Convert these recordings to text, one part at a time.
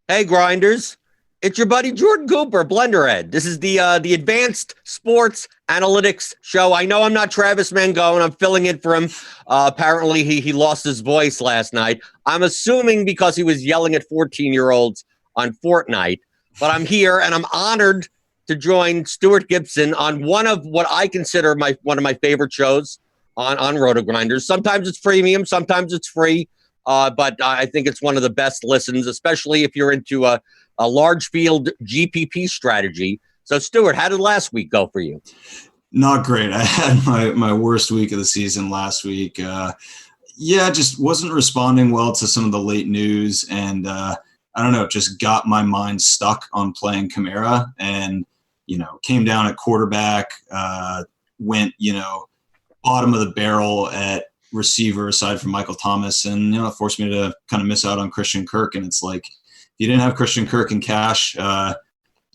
Hey, Grinders. It's your buddy Jordan Cooper, Blenderhead. This is the Advanced Sports Analytics Show. I know I'm not Travis Mangone. I'm filling in for him. Apparently, he lost his voice last night. I'm assuming because he was yelling at 14-year-olds on Fortnite. But I'm here, and I'm honored to join Stewart Gibson on one of what I consider one of my favorite shows on RotoGrinders. Sometimes it's premium, sometimes it's free. But I think it's one of the best listens, especially if you're into a large field GPP strategy. So, Stewart, how did last week go for you? Not great. I had my worst week of the season last week. Just wasn't responding well to some of the late news. And I don't know, just got my mind stuck on playing Kamara and, came down at quarterback, went, bottom of the barrel at receiver aside from Michael Thomas, and it forced me to kind of miss out on Christian Kirk. And it's like, if you didn't have Christian Kirk in cash,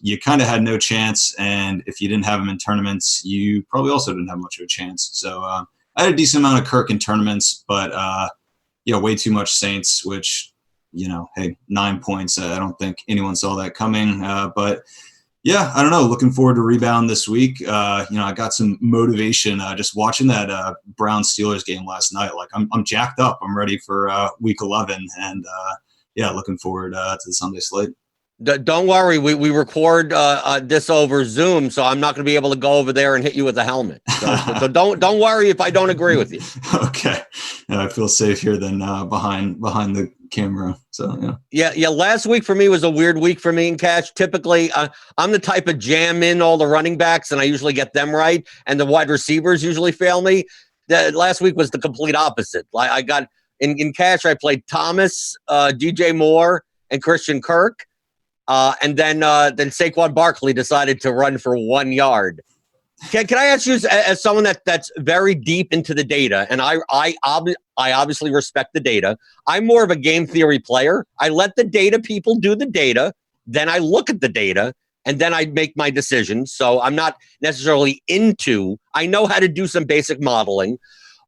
you kind of had no chance. And if you didn't have him in tournaments, you probably also didn't have much of a chance. So I had a decent amount of Kirk in tournaments, but way too much Saints, which, hey, 9 points. I don't think anyone saw that coming. But yeah, I don't know. Looking forward to rebound this week. I got some motivation just watching that Browns Steelers game last night. Like I'm jacked up. I'm ready for week 11, and looking forward to the Sunday slate. Don't worry, we record this over Zoom, so I'm not going to be able to go over there and hit you with a helmet. So don't worry if I don't agree with you. Okay, I feel safe here than behind the camera. So yeah. Last week for me was a weird week for me in cash. Typically, I'm the type of jam in all the running backs, and I usually get them right, and the wide receivers usually fail me. Last week was the complete opposite. I got in cash. I played Thomas, DJ Moore, and Christian Kirk. And then Saquon Barkley decided to run for 1 yard. Can I ask you, as someone that's very deep into the data, and I obviously respect the data. I'm more of a game theory player. I let the data people do the data, then I look at the data, and then I make my decisions. So I'm not necessarily I know how to do some basic modeling.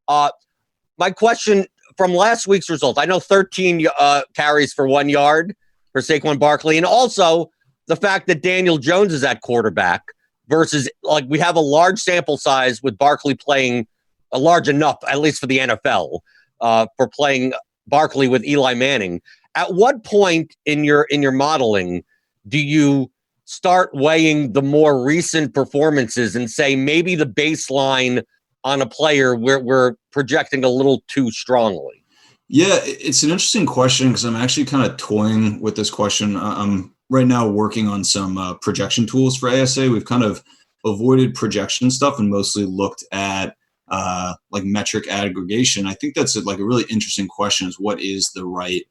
My question from last week's result, I know 13 carries for 1 yard for Saquon Barkley, and also the fact that Daniel Jones is at quarterback versus, like, we have a large sample size with Barkley playing a large enough, at least for the NFL, for playing Barkley with Eli Manning. At what point in your modeling do you start weighing the more recent performances and say maybe the baseline on a player we're projecting a little too strongly? Yeah, it's an interesting question because I'm actually kind of toying with this question. I'm right now working on some projection tools for ASA. We've kind of avoided projection stuff and mostly looked at like metric aggregation. I think that's a really interesting question, is what is the right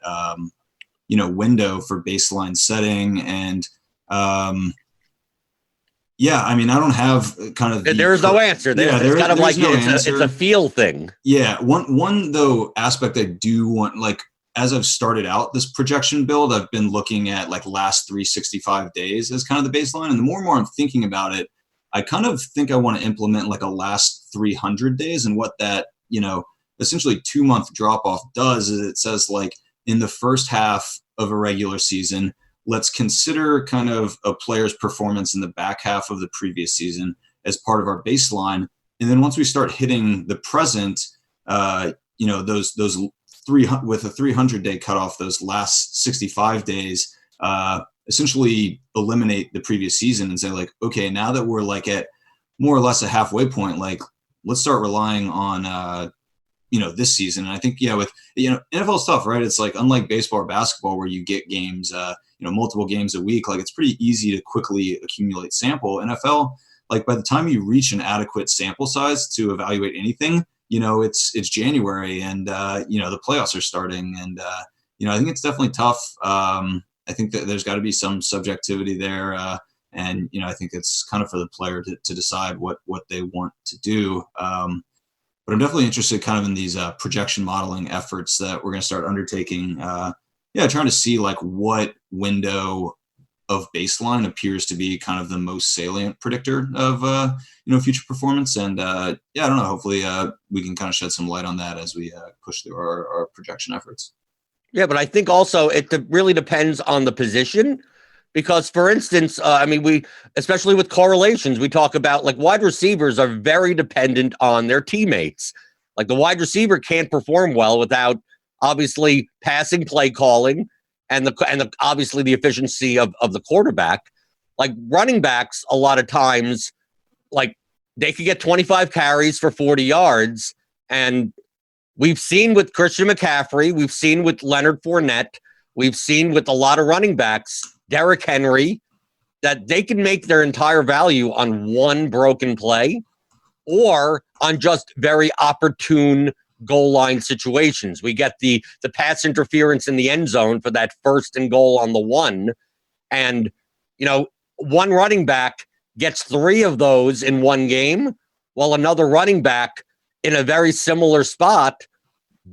window for baseline setting. And I don't have kind of there's no answer there. It's kind of like it's a feel thing. Yeah, one though aspect I do want, as I've started out this projection build, I've been looking at last 365 days as kind of the baseline, and the more and more I'm thinking about it, I kind of think I want to implement a last 300 days, and what that essentially 2 month drop off does is it says in the first half of a regular season, let's consider kind of a player's performance in the back half of the previous season as part of our baseline. And then once we start hitting the present, those 300 with a 300-day cutoff, those last 65 days, essentially eliminate the previous season and say okay, now that we're at more or less a halfway point, let's start relying on this season. And I think with NFL stuff, right, it's unlike baseball or basketball where you get games multiple games a week, it's pretty easy to quickly accumulate sample. NFL, by the time you reach an adequate sample size to evaluate anything, it's January, and the playoffs are starting, and I think it's definitely tough. I think that there's got to be some subjectivity there, and I think it's kind of for the player to decide what they want to do. But I'm definitely interested kind of in these projection modeling efforts that we're going to start undertaking. Trying to see what window of baseline appears to be kind of the most salient predictor of future performance. And I don't know. Hopefully we can kind of shed some light on that as we push through our projection efforts. Yeah, but I think also it really depends on the position. Because, for instance, we, especially with correlations, we talk about like wide receivers are very dependent on their teammates. Like the wide receiver can't perform well without obviously passing play calling and obviously the efficiency of the quarterback. Like running backs, a lot of times, like they could get 25 carries for 40 yards. And we've seen with Christian McCaffrey, we've seen with Leonard Fournette, we've seen with a lot of running backs, Derrick Henry, that they can make their entire value on one broken play or on just very opportune goal line situations. We get the pass interference in the end zone for that 1st and goal on the 1. And, one running back gets 3 of those in one game, while another running back in a very similar spot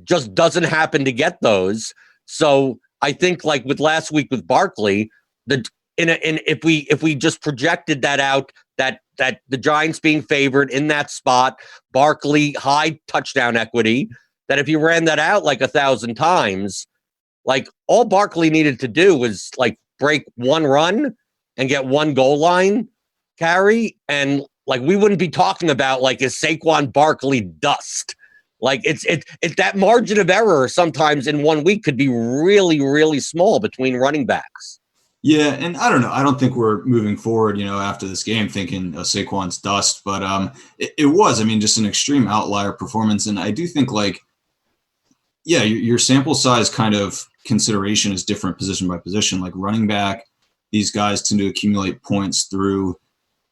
just doesn't happen to get those. So I think like with last week with Barkley, if we just projected that out, that the Giants being favored in that spot, Barkley high touchdown equity, that if you ran that out like 1,000 times, like all Barkley needed to do was like break one run and get one goal line carry, and like we wouldn't be talking about like is Saquon Barkley dust. Like it's that margin of error sometimes in 1 week could be really, really small between running backs. Yeah, and I don't know. I don't think we're moving forward, after this game thinking Saquon's dust, but it was, just an extreme outlier performance. And I do think your sample size kind of consideration is different position by position. Like running back, these guys tend to accumulate points through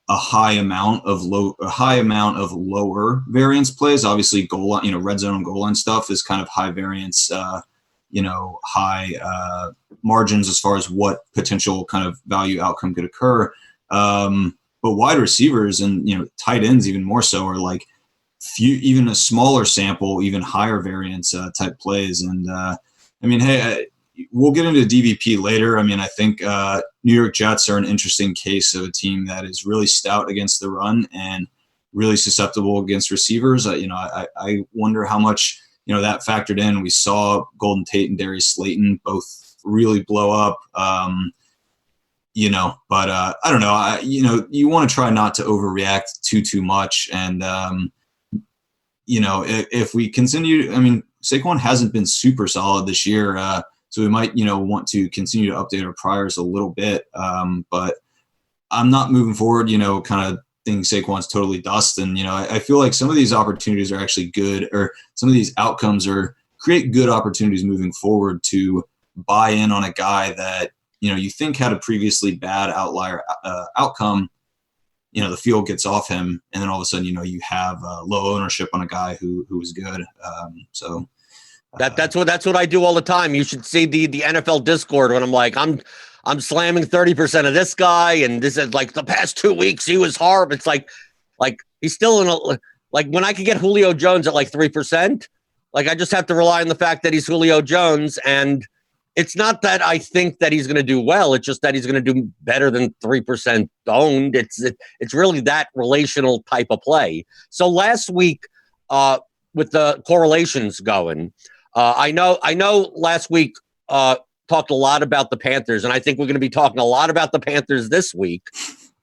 a high amount of lower variance plays. Obviously, goal line, red zone and goal line stuff is kind of high variance. High margins as far as what potential kind of value outcome could occur. But wide receivers and, tight ends even more so are like even a smaller sample, even higher variance type plays. And hey, we'll get into DVP later. I think New York Jets are an interesting case of a team that is really stout against the run and really susceptible against receivers. I wonder how much, that factored in. We saw Golden Tate and Darius Slayton both really blow up, but I don't know. You want to try not to overreact too much. And, if we continue, Saquon hasn't been super solid this year. So we might, want to continue to update our priors a little bit. But I'm not moving forward, kind of think Saquon's totally dust. And, I feel like some of these opportunities are actually good, or some of these outcomes create good opportunities moving forward to buy in on a guy that, you think had a previously bad outlier outcome. The field gets off him, and then all of a sudden, you have low ownership on a guy who was good. That's what I do all the time. You should see the NFL Discord when I'm like, I'm slamming 30% of this guy, and this is like the past 2 weeks he was horrible. It's like he's still in like when I could get Julio Jones at like 3%, like I just have to rely on the fact that he's Julio Jones, and it's not that I think that he's going to do well. It's just that he's going to do better than 3% owned. It's really that relational type of play. So last week, with the correlations going, I know last week talked a lot about the Panthers, and I think we're going to be talking a lot about the Panthers this week.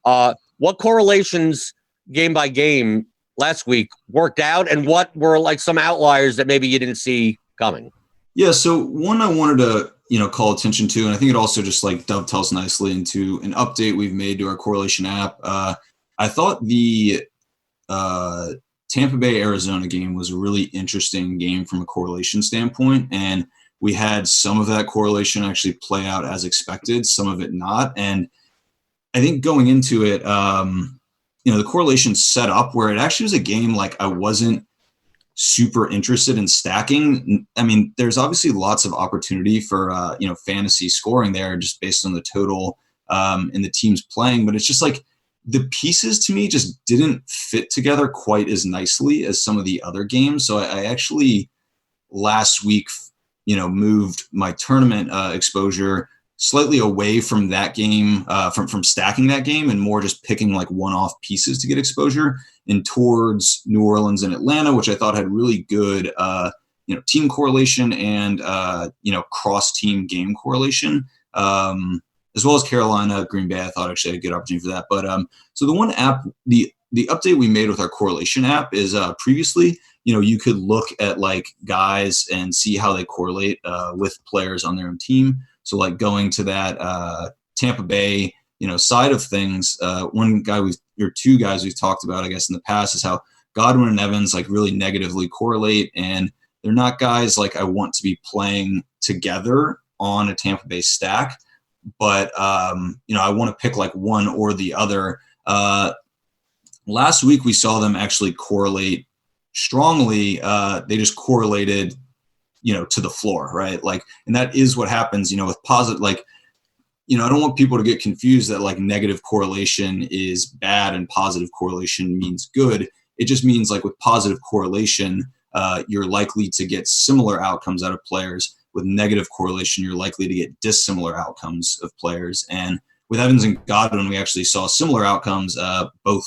What correlations game by game last week worked out, and what were like some outliers that maybe you didn't see coming? Yeah, so one I wanted to call attention to, and I think it also just like dovetails nicely into an update we've made to our correlation app. I thought the Tampa Bay Arizona game was a really interesting game from a correlation standpoint, and we had some of that correlation actually play out as expected, some of it not. And I think going into it, the correlation set up where it actually was a game like I wasn't super interested in stacking. There's obviously lots of opportunity for fantasy scoring there just based on the total and the teams playing, but it's just like the pieces to me just didn't fit together quite as nicely as some of the other games. So I actually last week, moved my tournament exposure slightly away from that game, from stacking that game, and more just picking like one-off pieces to get exposure, and towards New Orleans and Atlanta, which I thought had really good team correlation and cross team game correlation, as well as Carolina, Green Bay. I thought actually had a good opportunity for that. But so the one app, the update we made with our correlation app is previously, you could look at like guys and see how they correlate with players on their own team. So like going to that Tampa Bay, side of things, two guys we've talked about, I guess, in the past is how Godwin and Evans like really negatively correlate, and they're not guys like I want to be playing together on a Tampa Bay stack, but I want to pick like one or the other. Last week we saw them actually correlate strongly. They just correlated, to the floor, right? Like, and that is what happens, with positive, like, I don't want people to get confused that like negative correlation is bad and positive correlation means good. It just means like with positive correlation, you're likely to get similar outcomes out of players. With negative correlation, you're likely to get dissimilar outcomes of players. And with Evans and Godwin, we actually saw similar outcomes, both,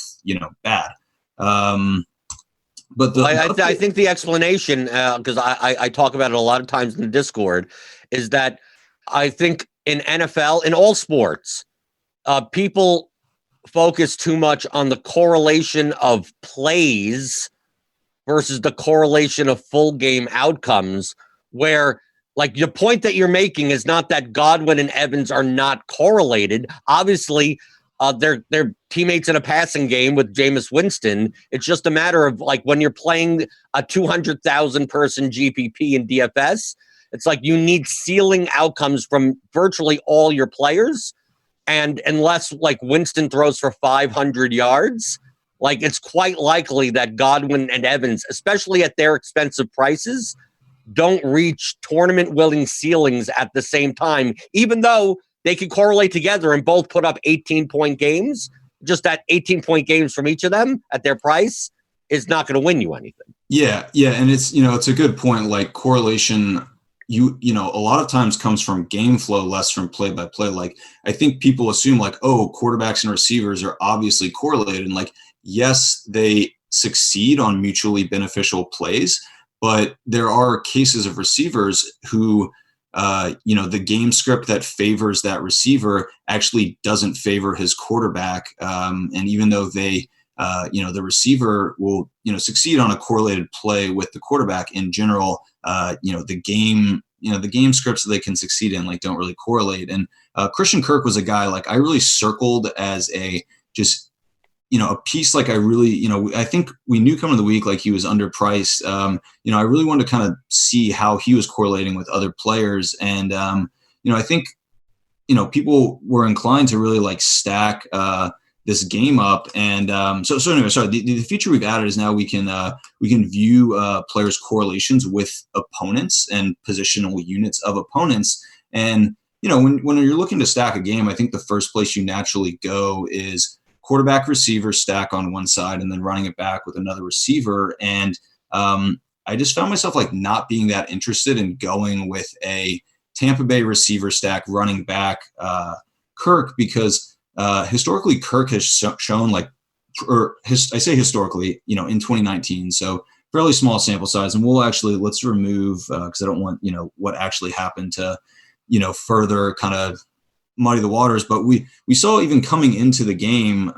bad. But I think the explanation, because I talk about it a lot of times in the Discord, is that I think in NFL, in all sports, people focus too much on the correlation of plays versus the correlation of full game outcomes, where like the point that you're making is not that Godwin and Evans are not correlated. Obviously, they're teammates in a passing game with Jameis Winston. It's just a matter of like when you're playing a 200,000 person GPP in DFS, it's like you need ceiling outcomes from virtually all your players. And unless like Winston throws for 500 yards, like it's quite likely that Godwin and Evans, especially at their expensive prices, don't reach tournament-winning ceilings at the same time, even though they could correlate together and both put up 18-point games. Just that 18-point games from each of them at their price is not going to win you anything. Yeah, and it's it's a good point. Like correlation, a lot of times comes from game flow, less from play by play. Like I think people assume like, oh, quarterbacks and receivers are obviously correlated, and like yes, they succeed on mutually beneficial plays. But there are cases of receivers who, the game script that favors that receiver actually doesn't favor his quarterback. And even though they, the receiver will, succeed on a correlated play with the quarterback in general, the game scripts that they can succeed in, like, don't really correlate. And Christian Kirk was a guy like I really circled as a just, a piece like I really, I think we knew coming to the week like he was underpriced. I really wanted to kind of see how he was correlating with other players. And, I think, people were inclined to really like stack this game up. And so anyway, sorry, the feature we've added is now we can view players' correlations with opponents and positional units of opponents. And, when you're looking to stack a game, I think the first place you naturally go is quarterback receiver stack on one side and then running it back with another receiver. And I just found myself like not being that interested in going with a Tampa Bay receiver stack running back Kirk, because historically Kirk has shown like, I say historically, in 2019, so fairly small sample size. And let's remove, because I don't want, what actually happened to, further kind of muddy the waters, but we saw even coming into the game,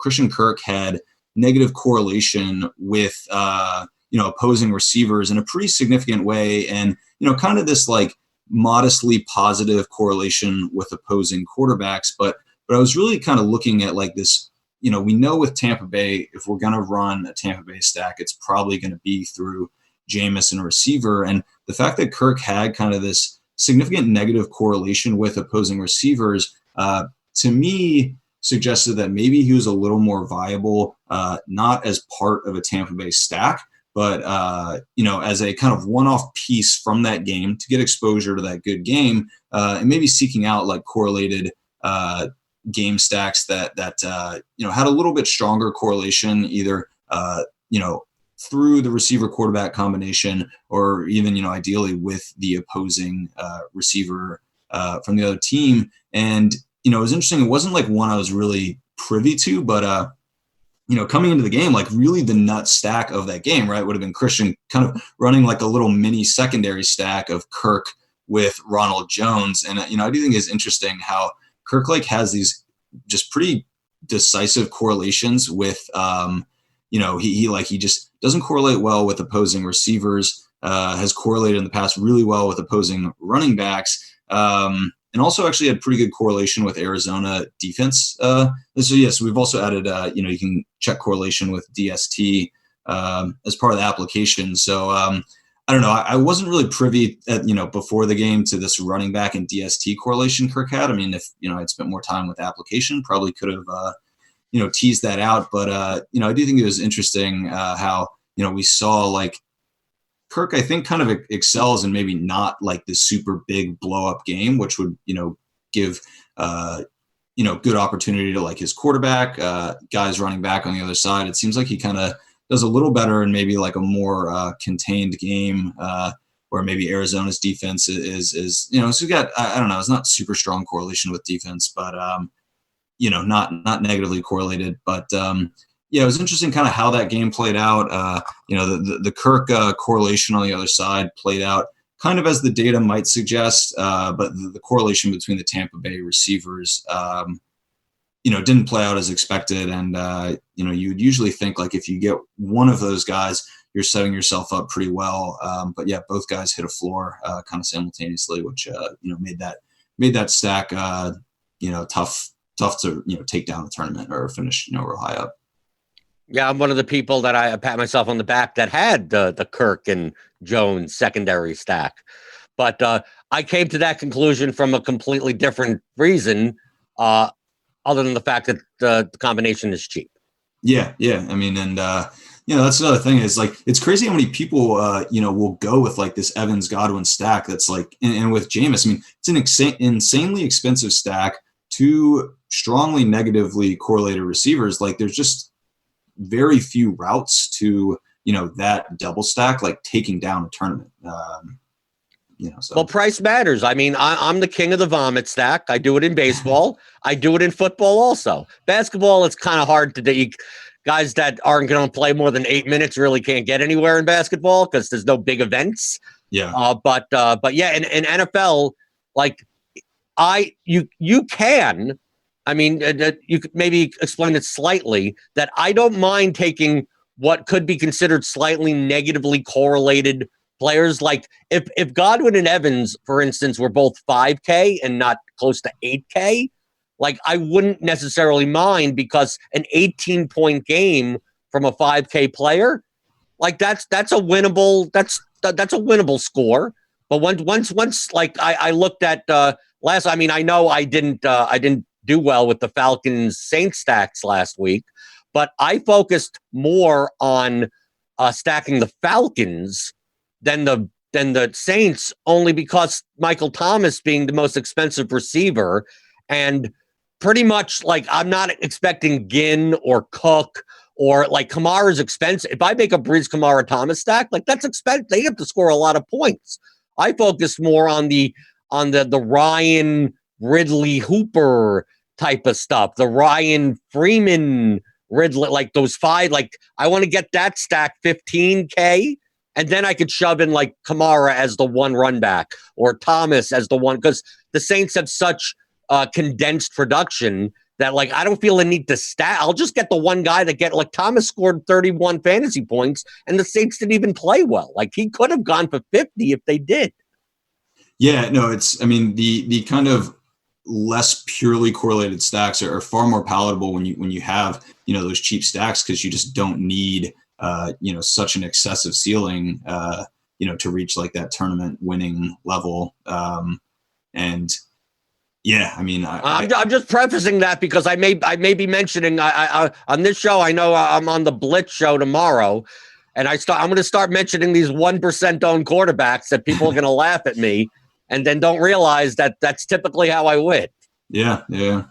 Christian Kirk had negative correlation with, opposing receivers in a pretty significant way. And, kind of this like modestly positive correlation with opposing quarterbacks. But I was really kind of looking at like this, we know with Tampa Bay, if we're going to run a Tampa Bay stack, it's probably going to be through Jameis and a receiver. And the fact that Kirk had kind of this significant negative correlation with opposing receivers, to me, suggested that maybe he was a little more viable, not as part of a Tampa Bay stack, but as a kind of one-off piece from that game to get exposure to that good game, and maybe seeking out like correlated game stacks that had a little bit stronger correlation, either through the receiver quarterback combination, or even, ideally with the opposing receiver from the other team. And, it was interesting. It wasn't like one I was really privy to, but coming into the game, like really the nut stack of that game, right, would have been Christian kind of running like a little mini secondary stack of Kirk with Ronald Jones. And, I do think it's interesting how Kirk like has these just pretty decisive correlations with, he just doesn't correlate well with opposing receivers, has correlated in the past really well with opposing running backs. And also actually had pretty good correlation with Arizona defense. So yes, we've also added, you can check correlation with DST as part of the application. So I don't know. I wasn't really privy at, before the game to this running back and DST correlation Kirk had. I mean, if, I'd spent more time with the application, probably could have, teased that out. But, I do think it was interesting how, we saw like, Kirk, I think, kind of excels in maybe not like the super big blow up game, which would, give, good opportunity to like his quarterback, guys running back on the other side. It seems like he kind of does a little better in maybe like a more contained game where maybe Arizona's defense is so we got, I don't know, it's not super strong correlation with defense, but, not negatively correlated, but, yeah, it was interesting kind of how that game played out. The Kirk correlation on the other side played out kind of as the data might suggest, but the correlation between the Tampa Bay receivers, didn't play out as expected. And, you'd usually think like if you get one of those guys, you're setting yourself up pretty well. But yeah, both guys hit a floor kind of simultaneously, which, made that stack, tough to, take down the tournament or finish, real high up. Yeah, I'm one of the people that I pat myself on the back that had the Kirk and Jones secondary stack. But I came to that conclusion from a completely different reason, other than the fact that the combination is cheap. Yeah. I mean, and, that's another thing is like, it's crazy how many people, will go with like this Evans Godwin stack. That's like, and with Jameis, I mean, it's an insanely expensive stack, two strongly negatively correlated receivers. Like there's just very few routes to, that double stack, like taking down a tournament. So. Well, price matters. I mean, I'm the king of the vomit stack. I do it in baseball. I do it in football also. Basketball, it's kind of hard to do. Guys that aren't going to play more than 8 minutes really can't get anywhere in basketball because there's no big events. Yeah. But yeah, in NFL, like you can. I mean, you could maybe explain it slightly that I don't mind taking what could be considered slightly negatively correlated players. Like if Godwin and Evans, for instance, were both 5K and not close to 8K, like I wouldn't necessarily mind because an 18-point game from a 5K player, like that's a winnable, that's a winnable score. But once like I looked at last, I mean, I know I didn't do well with the Falcons Saints stacks last week, but I focused more on stacking the Falcons than the Saints, only because Michael Thomas being the most expensive receiver, and pretty much like I'm not expecting Ginn or Cook or like Kamara's expensive. If I make a Breeze Kamara Thomas stack, like that's expensive. They have to score a lot of points. I focused more on the Ryan Ridley Hooper type of stuff, the Ryan Freeman Ridley, like those five, like I want to get that stack 15K, and then I could shove in like Kamara as the one run back or Thomas as the one, because the Saints have such condensed production that like I don't feel a need to stack. I'll just get the one guy that like Thomas scored 31 fantasy points and the Saints didn't even play well. Like he could have gone for 50 if they did. Yeah, no, I mean the kind of less purely correlated stacks are far more palatable when you have those cheap stacks, because you just don't need such an excessive ceiling to reach like that tournament winning level. And yeah, I mean I'm just prefacing that because I may be mentioning I on this show. I know I'm on the Blitz show tomorrow, and I'm going to start mentioning these 1% owned quarterbacks that people are going to laugh at me. And then don't realize that that's typically how I win. Yeah. And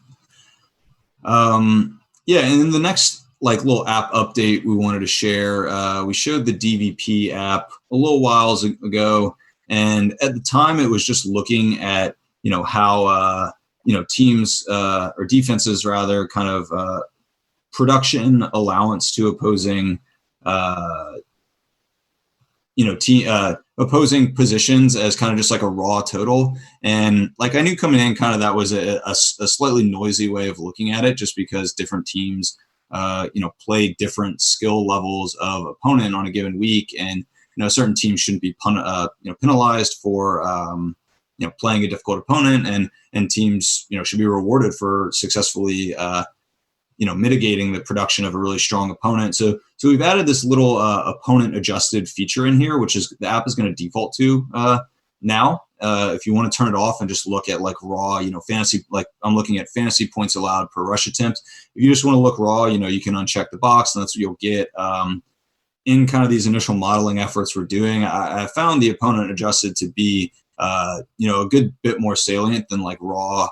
then the next like little app update we wanted to share, we showed the DVP app a little while ago, and at the time it was just looking at how teams or defenses rather kind of production allowance to opposing, opposing positions as kind of just like a raw total. And like I knew coming in, kind of that was a slightly noisy way of looking at it, just because different teams, play different skill levels of opponent on a given week, and certain teams shouldn't be penalized for playing a difficult opponent, and teams should be rewarded for successfully mitigating the production of a really strong opponent. So we've added this little opponent adjusted feature in here, which is the app is going to default to now. If you want to turn it off and just look at like raw, fantasy, like I'm looking at fantasy points allowed per rush attempt. If you just want to look raw, you can uncheck the box, and that's what you'll get. In kind of these initial modeling efforts we're doing, I found the opponent adjusted to be, a good bit more salient than like raw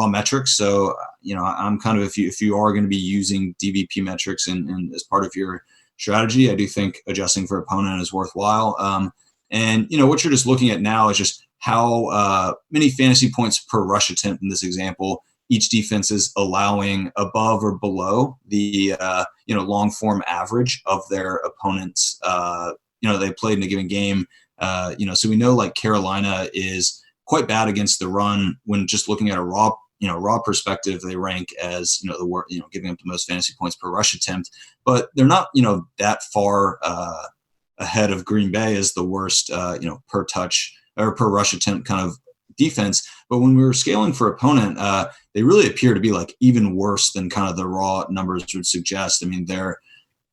metrics. So, I'm kind of, if you are going to be using DVP metrics and as part of your strategy, I do think adjusting for opponent is worthwhile. And what you're just looking at now is just how many fantasy points per rush attempt in this example each defense is allowing above or below the long form average of their opponents. They played in a given game. So we know like Carolina is quite bad against the run. When just looking at a raw perspective, they rank as giving up the most fantasy points per rush attempt, but they're not that far ahead of Green Bay as the worst per touch or per rush attempt kind of defense. But when we were scaling for opponent, they really appear to be like even worse than kind of the raw numbers would suggest. I mean, they're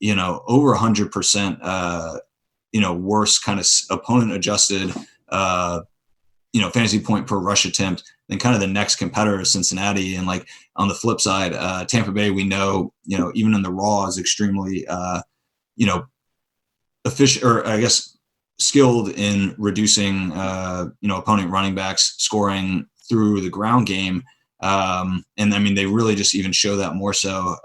over 100% worse kind of opponent adjusted fantasy point per rush attempt than kind of the next competitor, Cincinnati. And like on the flip side, Tampa Bay, we know even in the raw is extremely efficient, or I guess skilled in reducing opponent running backs scoring through the ground game. And I mean, they really just even show that more so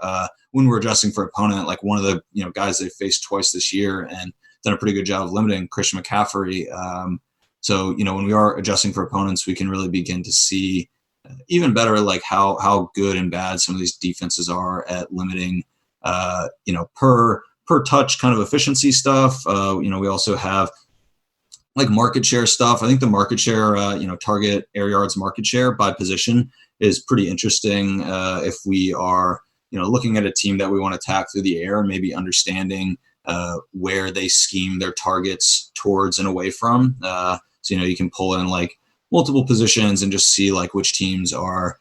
when we're adjusting for opponent. Like one of the guys they faced twice this year and done a pretty good job of limiting, Christian McCaffrey. So when we are adjusting for opponents, we can really begin to see even better like how good and bad some of these defenses are at limiting per touch kind of efficiency stuff. We also have like market share stuff. I think the market share, target air yards market share by position is pretty interesting. If we are, looking at a team that we want to attack through the air, maybe understanding where they scheme their targets towards and away from. So you can pull in like multiple positions and just see like which teams are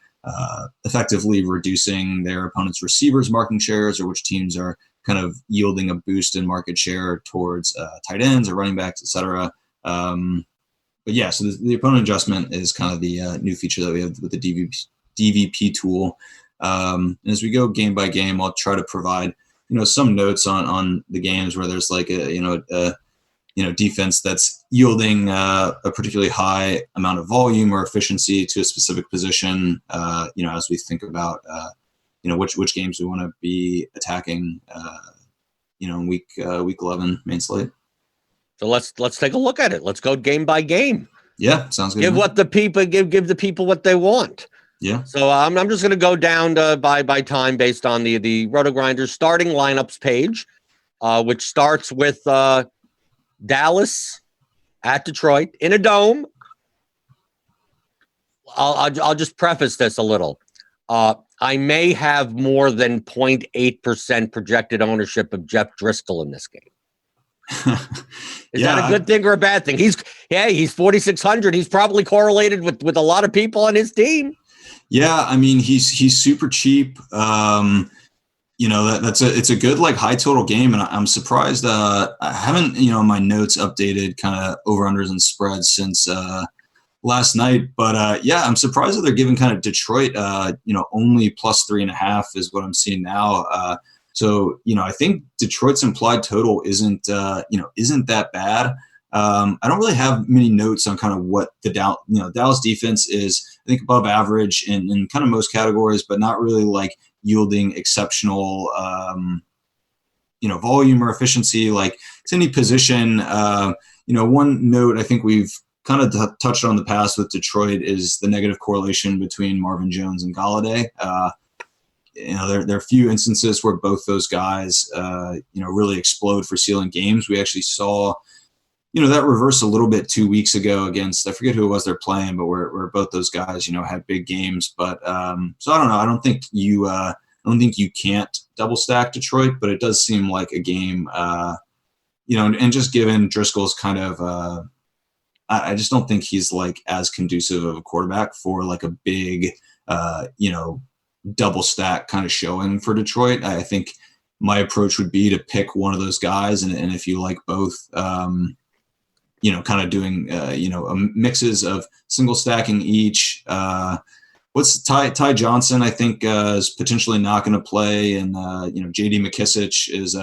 effectively reducing their opponent's receivers' market shares, or which teams are kind of yielding a boost in market share towards tight ends or running backs, et cetera. But yeah, so the opponent adjustment is kind of the new feature that we have with the DVP tool. And as we go game by game, I'll try to provide, some notes on the games where there's like a defense that's yielding a particularly high amount of volume or efficiency to a specific position, as we think about, which games we want to be attacking, in week 11 main slate. So let's take a look at it. Let's go game by game. Yeah, sounds good. Give the people what they want. Yeah. So I'm just going to go down by time based on the RotoGrinders starting lineups page, which starts with Dallas at Detroit in a dome. I'll just preface this a little. I may have more than 0.8% projected ownership of Jeff Driscoll in this game. Is that a good thing or a bad thing? He's 4,600. He's probably correlated with a lot of people on his team. Yeah, I mean he's super cheap. It's a good like high total game, and I'm surprised. I haven't my notes updated kind of over unders and spreads since last night, but I'm surprised that they're giving kind of Detroit only plus 3.5 is what I'm seeing now. So, I think Detroit's implied total isn't that bad. I don't really have many notes on kind of what the Dallas defense is. I think above average in kind of most categories, but not really like yielding exceptional, volume or efficiency. Like to any position, one note I think we've kind of touched on in the past with Detroit is the negative correlation between Marvin Jones and Galladay. there are a few instances where both those guys, really explode for sealing games. We actually saw, that reverse a little bit 2 weeks ago against, I forget who it was they're playing, but where both those guys, had big games. But so I don't know. I don't think you can't double stack Detroit, but it does seem like a game, and just given Driscoll's kind of, I just don't think he's like as conducive of a quarterback for like a big, double stack kind of showing for Detroit. I think my approach would be to pick one of those guys. And if you like both, kind of doing, mixes of single stacking each, what's Ty Johnson, I think, is potentially not going to play. And, JD McKissic is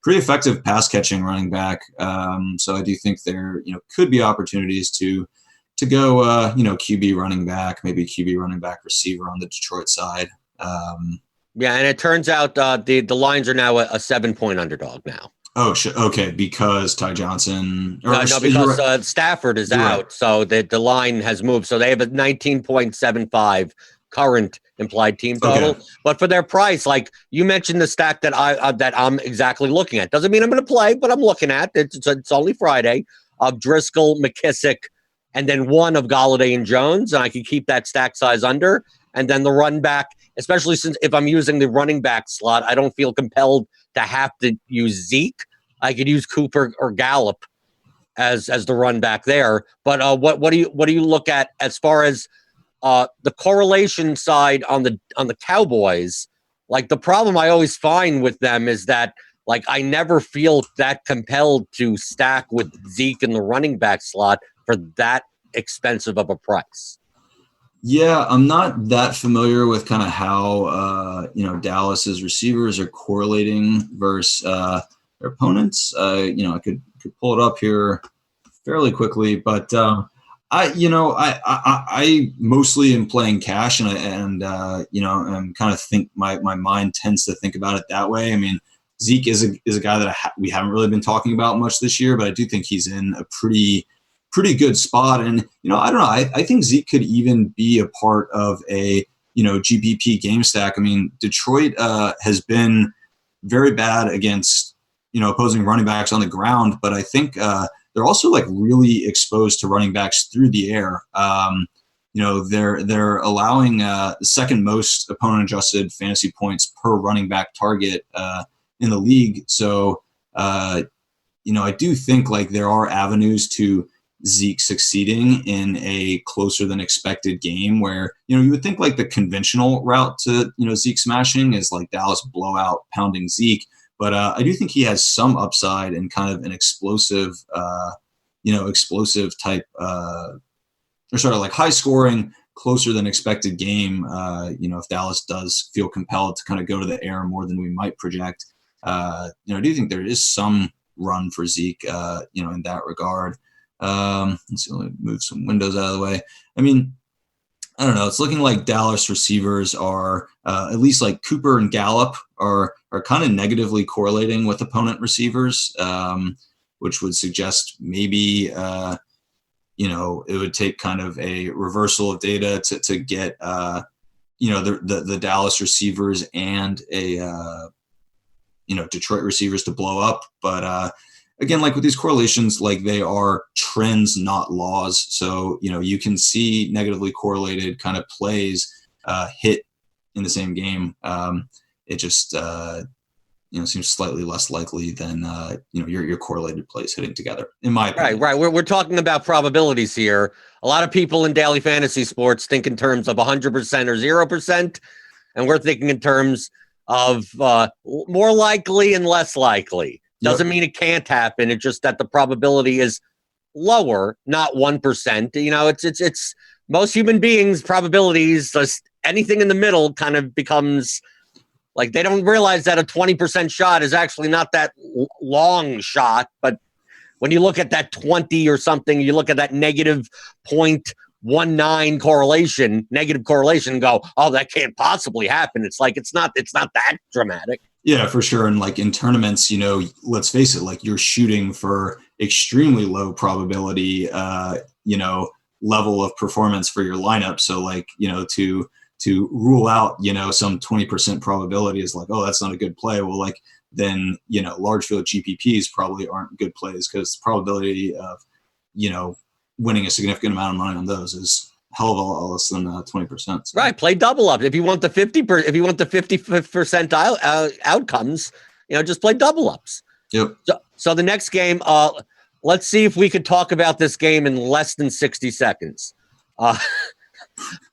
pretty effective pass catching running back. So I do think there, could be opportunities to go, QB running back, maybe QB running back receiver on the Detroit side. Yeah. And it turns out the lines are now a 7-point underdog now. Oh, okay. Because Ty Johnson. Because Stafford is out. Right. So the line has moved. So they have a 19.75 current implied team total. Okay. But for their price, like you mentioned, the stack that I'm exactly looking at doesn't mean I'm going to play, but I'm looking at it. It's only Friday of Driscoll, McKissic, and then one of Golladay and Jones. And I can keep that stack size under. And then the run back, especially since if I'm using the running back slot, I don't feel compelled to have to use Zeke. I could use Cooper or Gallup as the run back there. But what do you look at as far as the correlation side on the Cowboys? Like the problem I always find with them is that like I never feel that compelled to stack with Zeke in the running back slot for that expensive of a price. Yeah, I'm not that familiar with kind of how Dallas's receivers are correlating versus their opponents. I could pull it up here fairly quickly, but I mostly am playing cash, and I'm kind of think my mind tends to think about it that way. I mean, Zeke is a guy that we haven't really been talking about much this year, but I do think he's in a pretty good spot. And, I don't know, I think Zeke could even be a part of a, GPP game stack. I mean, Detroit has been very bad against, opposing running backs on the ground, but I think they're also like really exposed to running backs through the air. They're allowing the second most opponent adjusted fantasy points per running back target in the league. So, I do think like there are avenues to Zeke succeeding in a closer than expected game where, you would think like the conventional route to, Zeke smashing is like Dallas blowout pounding Zeke. But I do think he has some upside in kind of an explosive type, or sort of like high scoring, closer than expected game. If Dallas does feel compelled to kind of go to the air more than we might project, I do think there is some run for Zeke, in that regard. Let's see, let me move some windows out of the way. I mean, I don't know. It's looking like Dallas receivers are at least like Cooper and Gallup are kind of negatively correlating with opponent receivers, which would suggest maybe it would take kind of a reversal of data to get the Dallas receivers and a Detroit receivers to blow up, but again, like with these correlations, like they are trends, not laws. So, you can see negatively correlated kind of plays hit in the same game. It just, seems slightly less likely than, your correlated plays hitting together, in my opinion. Right. We're talking about probabilities here. A lot of people in daily fantasy sports think in terms of 100% or 0%, and we're thinking in terms of more likely and less likely. Doesn't mean it can't happen. It's just that the probability is lower, not 1%. It's most human beings' probabilities, just anything in the middle kind of becomes like they don't realize that a 20% shot is actually not that long shot. But when you look at that 20 or something, you look at that negative 0.19 negative correlation and go, oh, that can't possibly happen. It's like, it's not that dramatic. Yeah, for sure. And like in tournaments, let's face it, like you're shooting for extremely low probability, level of performance for your lineup. So like, to to rule out, some 20% probability is like, oh, that's not a good play. Well, like then, large field GPPs probably aren't good plays because the probability of, winning a significant amount of money on those is hell of a lot less than 20%. So. Right. Play double up. If you want the 50% outcomes, just play double ups. Yep. So the next game, let's see if we could talk about this game in less than 60 seconds.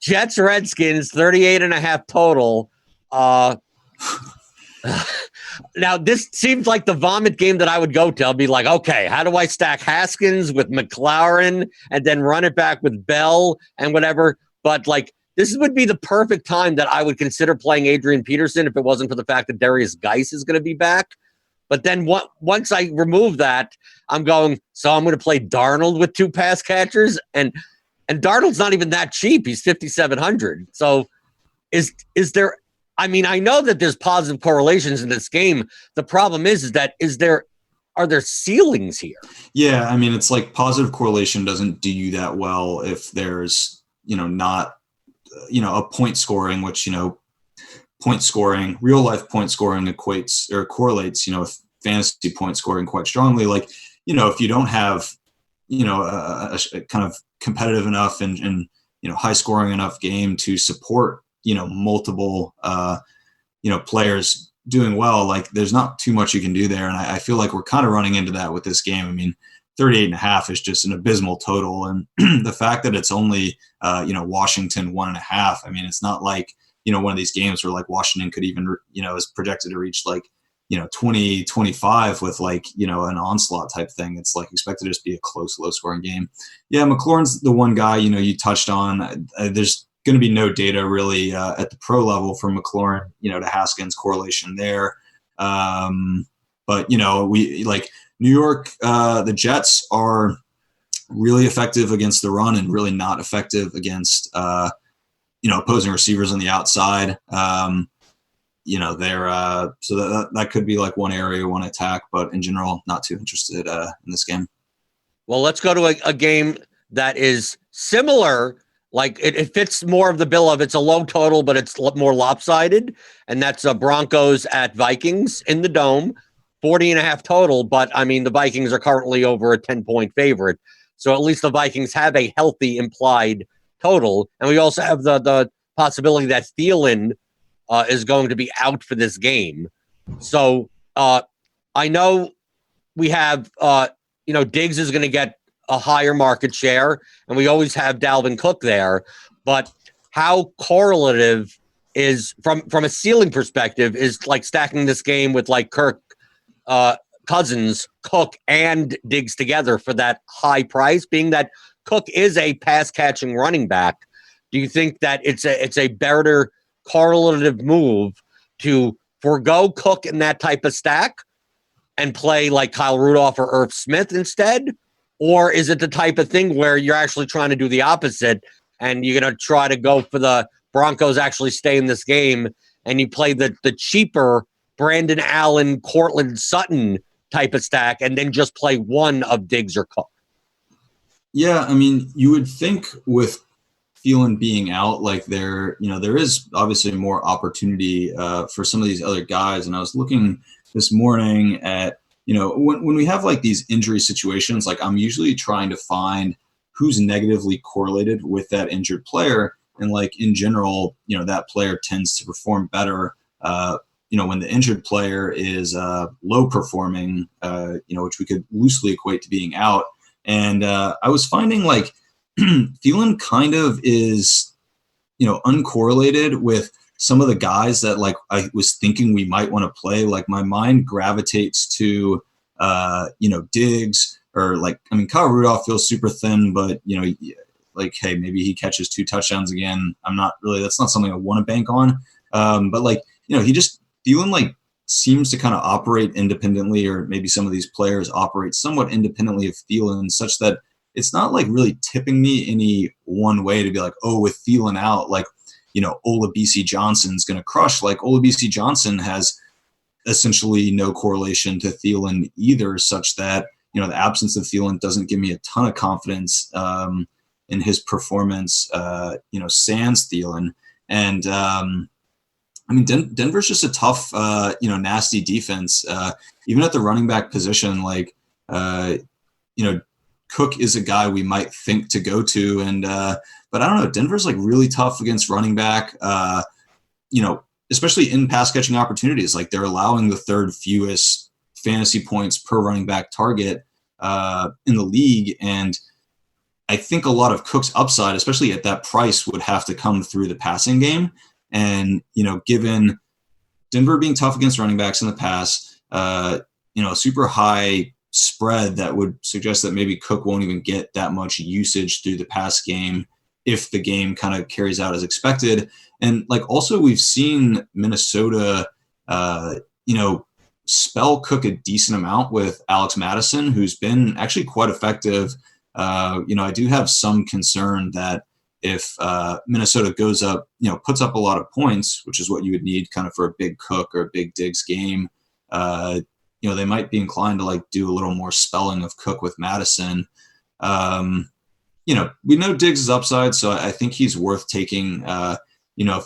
Jets Redskins 38.5 total. Now this seems like the vomit game that I would go to. I'll be like, okay, how do I stack Haskins with McLaurin and then run it back with Bell and whatever? But like, this would be the perfect time that I would consider playing Adrian Peterson if it wasn't for the fact that Darius Geis is going to be back. But then once I remove that, I'm going to play Darnold with 2 pass catchers, and Darnold's not even that cheap. He's 5,700. So is there? I mean, I know that there's positive correlations in this game. The problem is that are there ceilings here? Yeah, I mean, it's like positive correlation doesn't do you that well if there's not a point scoring, which point scoring, real life point scoring equates or correlates with fantasy point scoring quite strongly. Like if you don't have a kind of competitive enough and high scoring enough game to support multiple players doing well, like there's not too much you can do there. And I feel like we're kind of running into that with this game. I mean, 38.5 is just an abysmal total. And the fact that it's only, Washington 1.5, I mean, it's not like, one of these games where like Washington could even, is projected to reach like, 20, 25 with like, an onslaught type thing. It's like expected to just be a close, low scoring game. Yeah. McLaurin's the one guy, you touched on. There's going to be no data really at the pro level for McLaurin, to Haskins correlation there. But, we like New York, the Jets are really effective against the run and really not effective against, opposing receivers on the outside. So that could be like one area, one attack, but in general, not too interested in this game. Well, let's go to a game that is similar. Like it fits more of the bill of it's a low total, but it's more lopsided. And that's Broncos at Vikings in the Dome, 40.5 total. But I mean, the Vikings are currently over a 10-point favorite. So at least the Vikings have a healthy implied total. And we also have the possibility that Thielen is going to be out for this game. So I know we have, Diggs is going to get a higher market share, and we always have Dalvin Cook there. But how correlative is, from a ceiling perspective, is like stacking this game with like Kirk Cousins, Cook, and Diggs together for that high price, being that Cook is a pass-catching running back. Do you think that it's a better correlative move to forego Cook in that type of stack and play like Kyle Rudolph or Irv Smith instead? Or is it the type of thing where you're actually trying to do the opposite and you're going to try to go for the Broncos actually stay in this game and you play the cheaper Brandon Allen, Cortland Sutton type of stack and then just play one of Diggs or Cook? Yeah, I mean, you would think with Thielen being out, like there is obviously more opportunity for some of these other guys. And I was looking this morning at, when we have like these injury situations, like I'm usually trying to find who's negatively correlated with that injured player. And like in general, that player tends to perform better, when the injured player is low performing, which we could loosely equate to being out. And I was finding like Thielen kind of is, uncorrelated with some of the guys that like I was thinking we might want to play. Like my mind gravitates to, Diggs or like, I mean, Kyle Rudolph feels super thin, but like, hey, maybe he catches 2 touchdowns again. That's not something I want to bank on. But like, Thielen like seems to kind of operate independently, or maybe some of these players operate somewhat independently of Thielen, such that it's not like really tipping me any one way to be like, oh, with Thielen out, like, Olabisi Johnson's going to crush. Like Olabisi Johnson has essentially no correlation to Thielen either, such that, the absence of Thielen doesn't give me a ton of confidence in his performance, sans Thielen. And I mean, Denver's just a tough, nasty defense. Even at the running back position, like, Cook is a guy we might think to go to. And, but I don't know, Denver's like really tough against running back, especially in pass catching opportunities. Like, they're allowing the third fewest fantasy points per running back target in the league. And I think a lot of Cook's upside, especially at that price, would have to come through the passing game. And, given Denver being tough against running backs in the pass, a super high spread that would suggest that maybe Cook won't even get that much usage through the pass game if the game kind of carries out as expected. And like, also we've seen Minnesota, spell Cook a decent amount with Alex Madison, who's been actually quite effective. I do have some concern that if Minnesota goes up, puts up a lot of points, which is what you would need kind of for a big Cook or a big Diggs game, they might be inclined to like do a little more spelling of Cook with Madison. We know Diggs is upside, so I think he's worth taking, a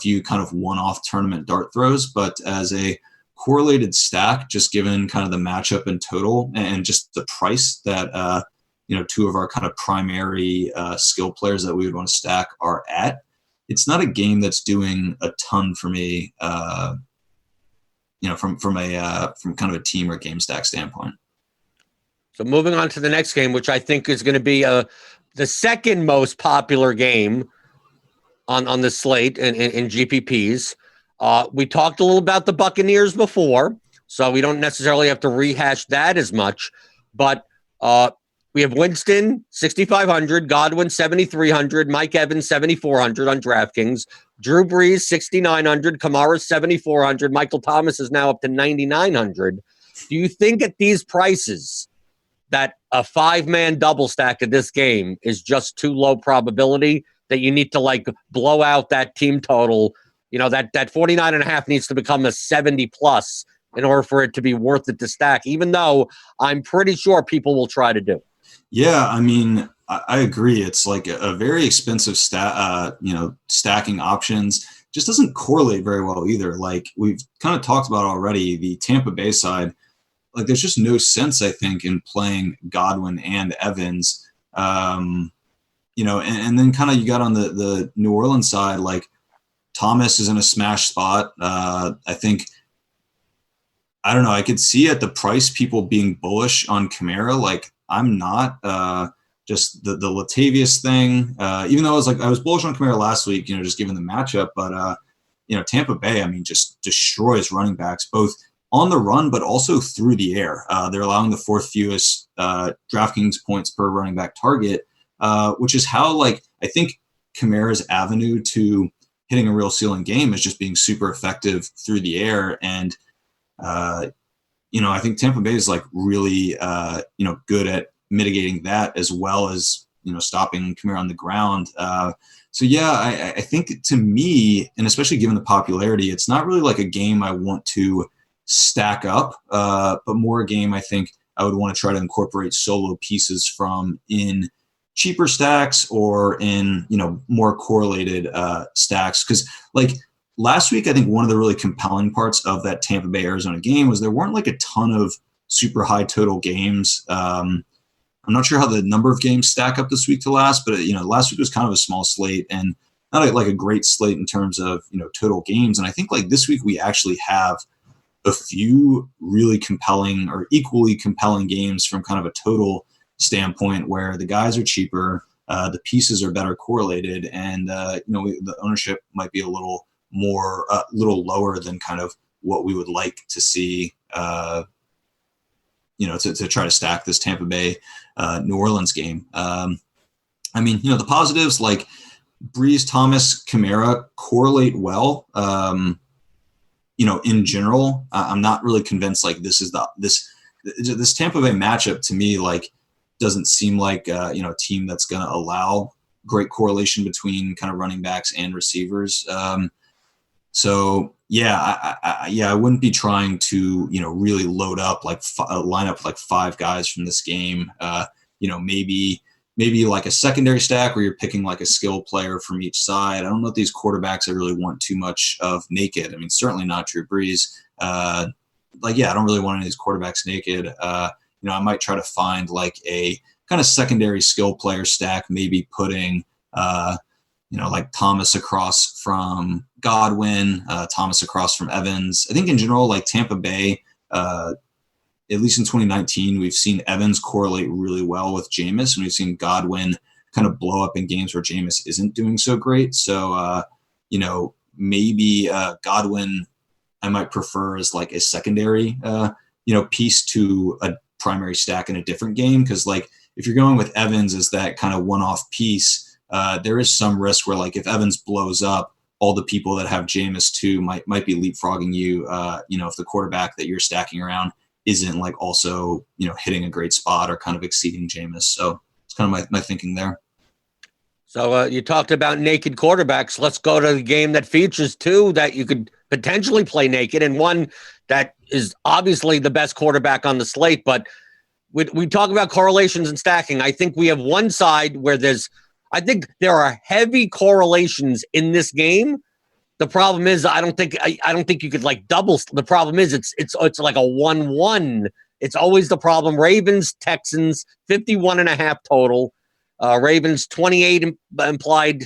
few kind of one-off tournament dart throws, but as a correlated stack, just given kind of the matchup in total and just the price that, two of our kind of primary skill players that we would want to stack are at, it's not a game that's doing a ton for me, from kind of a team or game stack standpoint. So moving on to the next game, which I think is going to be the second most popular game on the slate in GPPs. We talked a little about the Buccaneers before, so we don't necessarily have to rehash that as much, but we have Winston, 6,500, Godwin, 7,300, Mike Evans, 7,400 on DraftKings, Drew Brees, 6,900, Kamara, 7,400, Michael Thomas is now up to 9,900. Do you think at these prices that a five-man double stack of this game is just too low probability, that you need to like blow out that team total? That 49.5 needs to become a 70+ in order for it to be worth it to stack, even though I'm pretty sure people will try to do it. Yeah, I mean, I agree. It's like a very expensive stacking options. Just doesn't correlate very well either. Like we've kind of talked about already, the Tampa Bay side, like there's just no sense, I think, in playing Godwin and Evans. And then kind of you got on the New Orleans side, like Thomas is in a smash spot. I think, I don't know, I could see at the price people being bullish on Kamara. Like I'm not, just the Latavius thing, even though I was bullish on Kamara last week, just given the matchup, but Tampa Bay, I mean, just destroys running backs, both on the run, but also through the air. They're allowing the fourth fewest DraftKings points per running back target, which is how, like, I think Kamara's avenue to hitting a real ceiling game is just being super effective through the air. And, I think Tampa Bay is like really, good at mitigating that as well as, stopping Kamara on the ground. So yeah, I think to me, and especially given the popularity, it's not really like a game I want to stack up, but more a game I think I would want to try to incorporate solo pieces from in cheaper stacks or in, more correlated stacks. Because like last week, I think one of the really compelling parts of that Tampa Bay Arizona game was there weren't like a ton of super high total games. I'm not sure how the number of games stack up this week to last, but last week was kind of a small slate and not like a great slate in terms of, total games. And I think like this week we actually have a few really compelling or equally compelling games from kind of a total standpoint where the guys are cheaper, the pieces are better correlated, and the ownership might be a little lower than kind of what we would like to see, to try to stack this Tampa Bay New Orleans game. The positives like Brees, Thomas, Kamara correlate well. In general, I'm not really convinced like this Tampa Bay matchup to me like doesn't seem like a team that's going to allow great correlation between kind of running backs and receivers. So yeah, I wouldn't be trying to really load up like line up like five guys from this game. Maybe maybe like a secondary stack where you're picking like a skill player from each side. I don't know if these quarterbacks I really want too much of naked. I mean, certainly not Drew Brees. I don't really want any of these quarterbacks naked. I might try to find like a kind of secondary skill player stack, maybe putting, like Thomas across from Godwin, Thomas across from Evans. I think in general, like Tampa Bay, at least in 2019, we've seen Evans correlate really well with Jameis, and we've seen Godwin kind of blow up in games where Jameis isn't doing so great. So, maybe Godwin I might prefer as like a secondary, piece to a primary stack in a different game. Because like if you're going with Evans as that kind of one-off piece, there is some risk where like if Evans blows up, all the people that have Jameis too might be leapfrogging you. If the quarterback that you're stacking around isn't like also, hitting a great spot or kind of exceeding Jameis. So it's kind of my thinking there. So you talked about naked quarterbacks. Let's go to the game that features two that you could potentially play naked, and one that is obviously the best quarterback on the slate. But we talk about correlations and stacking. I think we have one side where I think there are heavy correlations in this game. The problem is I don't think you could like double. The problem is it's like a 1-1. It's always the problem. Ravens, Texans, 51.5 total. Ravens 28 implied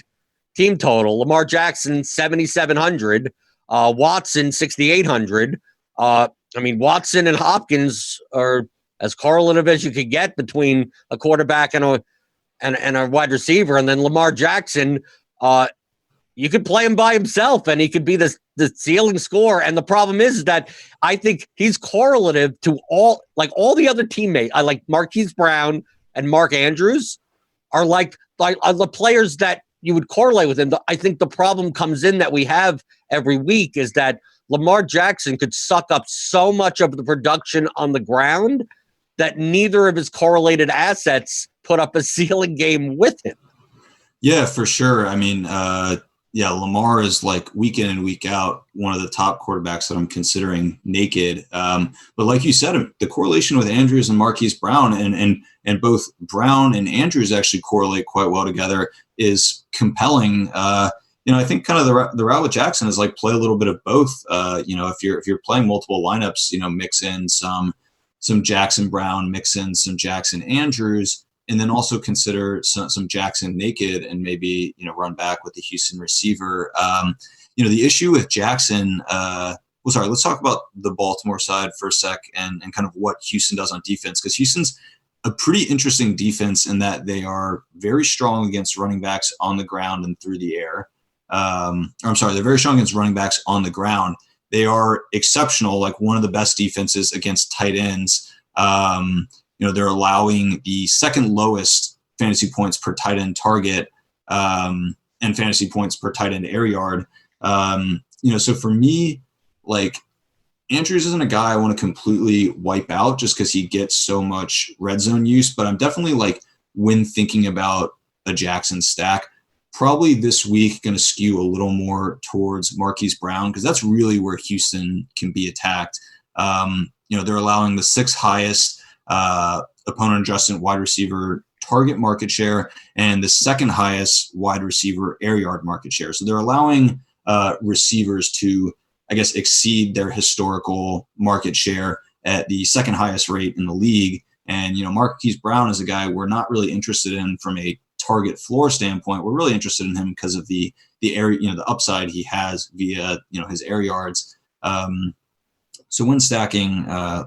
team total. Lamar Jackson 7,700. Watson 6,800. Watson and Hopkins are as correlative as you could get between a quarterback and a wide receiver. And then Lamar Jackson, you could play him by himself and he could be the ceiling scorer. And the problem is that I think he's correlative to all the other teammates. I like Marquise Brown and Mark Andrews are like the players that you would correlate with him. I think the problem comes in that we have every week is that Lamar Jackson could suck up so much of the production on the ground that neither of his correlated assets put up a ceiling game with him. Yeah, for sure. I mean, Lamar is like week in and week out one of the top quarterbacks that I'm considering naked. But like you said, the correlation with Andrews and Marquise Brown and both Brown and Andrews actually correlate quite well together is compelling. I think kind of the route with Jackson is like play a little bit of both. If you're playing multiple lineups, mix in some Jackson Brown, mix in some Jackson Andrews, and then also consider some Jackson naked and maybe, run back with the Houston receiver. The issue with Jackson, let's talk about the Baltimore side for a sec and kind of what Houston does on defense, because Houston's a pretty interesting defense in that they are very strong against running backs on the ground and through the air. They're very strong against running backs on the ground. They are exceptional, like one of the best defenses against tight ends. They're allowing the second lowest fantasy points per tight end target and fantasy points per tight end air yard. So for me, like Andrews isn't a guy I want to completely wipe out just because he gets so much red zone use. But I'm definitely like when thinking about a Jackson stack, probably this week going to skew a little more towards Marquise Brown because that's really where Houston can be attacked. They're allowing the sixth highest opponent adjusted wide receiver target market share and the second highest wide receiver air yard market share. So they're allowing receivers to, I guess, exceed their historical market share at the second highest rate in the league. And, Marquise Brown is a guy we're not really interested in from a target floor standpoint. We're really interested in him because of the air, the upside he has via, his air yards. So when stacking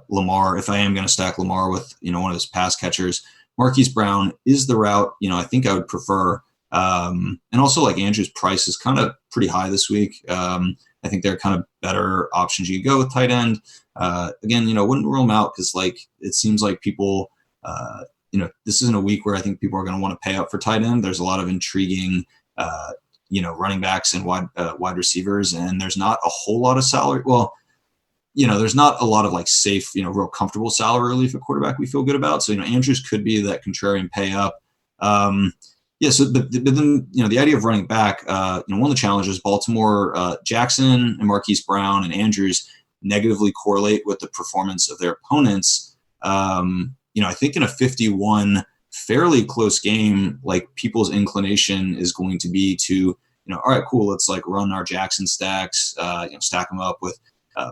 Lamar, if I am going to stack Lamar with, one of his pass catchers, Marquise Brown is the route, I think I would prefer. And also like Andrew's price is kind of pretty high this week. I think they're kind of better options you could go with tight end. Again, wouldn't rule them out because like it seems like people, this isn't a week where I think people are going to want to pay up for tight end. There's a lot of intriguing, running backs and wide receivers, and there's not a whole lot of salary. Well, there's not a lot of like safe, real comfortable salary relief at quarterback we feel good about. So, Andrews could be that contrarian pay up. But then, the idea of running back, one of the challenges, Baltimore, Jackson and Marquise Brown and Andrews negatively correlate with the performance of their opponents. I think in a 51-49 fairly close game, like people's inclination is going to be to, all right, cool, let's like run our Jackson stacks, stack them up with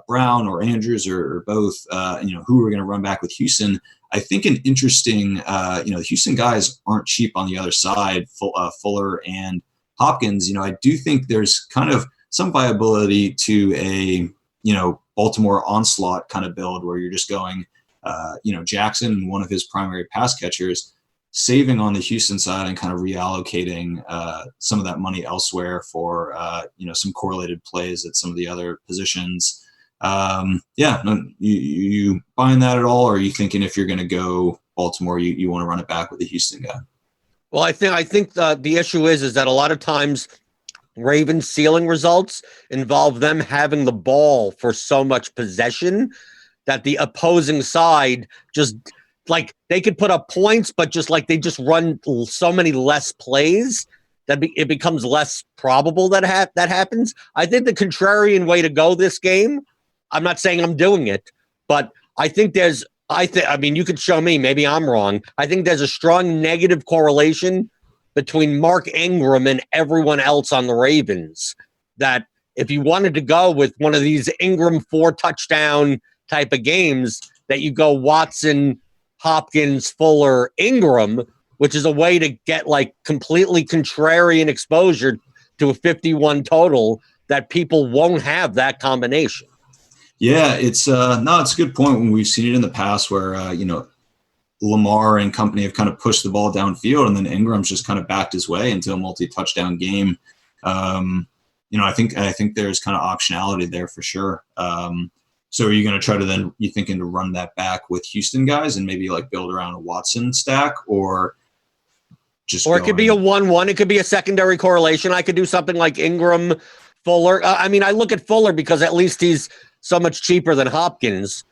Brown or Andrews or both, who are going to run back with Houston. I think an interesting, the Houston guys aren't cheap on the other side, Fuller and Hopkins. I do think there's kind of some viability to a, Baltimore onslaught kind of build where you're just going, Jackson, one of his primary pass catchers, saving on the Houston side and kind of reallocating some of that money elsewhere for, some correlated plays at some of the other positions. You buying that at all? Or are you thinking if you're going to go Baltimore, you want to run it back with the Houston guy? Well, I think the issue is that a lot of times Ravens ceiling results involve them having the ball for so much possession that the opposing side just like they could put up points, but just like they just run so many less plays that it becomes less probable that that happens. I think the contrarian way to go this game, I'm not saying I'm doing it, but I think you could show me, maybe I'm wrong. I think there's a strong negative correlation between Mark Ingram and everyone else on the Ravens, that if you wanted to go with one of these Ingram 4-touchdown type of games, that you go Watson, Hopkins, Fuller, Ingram, which is a way to get like completely contrarian exposure to a 51 total that people won't have that combination. Yeah, it's a good point when we've seen it in the past where, Lamar and company have kind of pushed the ball downfield and then Ingram's just kind of backed his way into a multi-touchdown game. I think there's kind of optionality there for sure. So are you going to try to then, you thinking to run that back with Houston guys and maybe like build around a Watson stack or just it could be a 1-1. It could be a secondary correlation. I could do something like Ingram, Fuller. I look at Fuller because at least he's so much cheaper than Hopkins.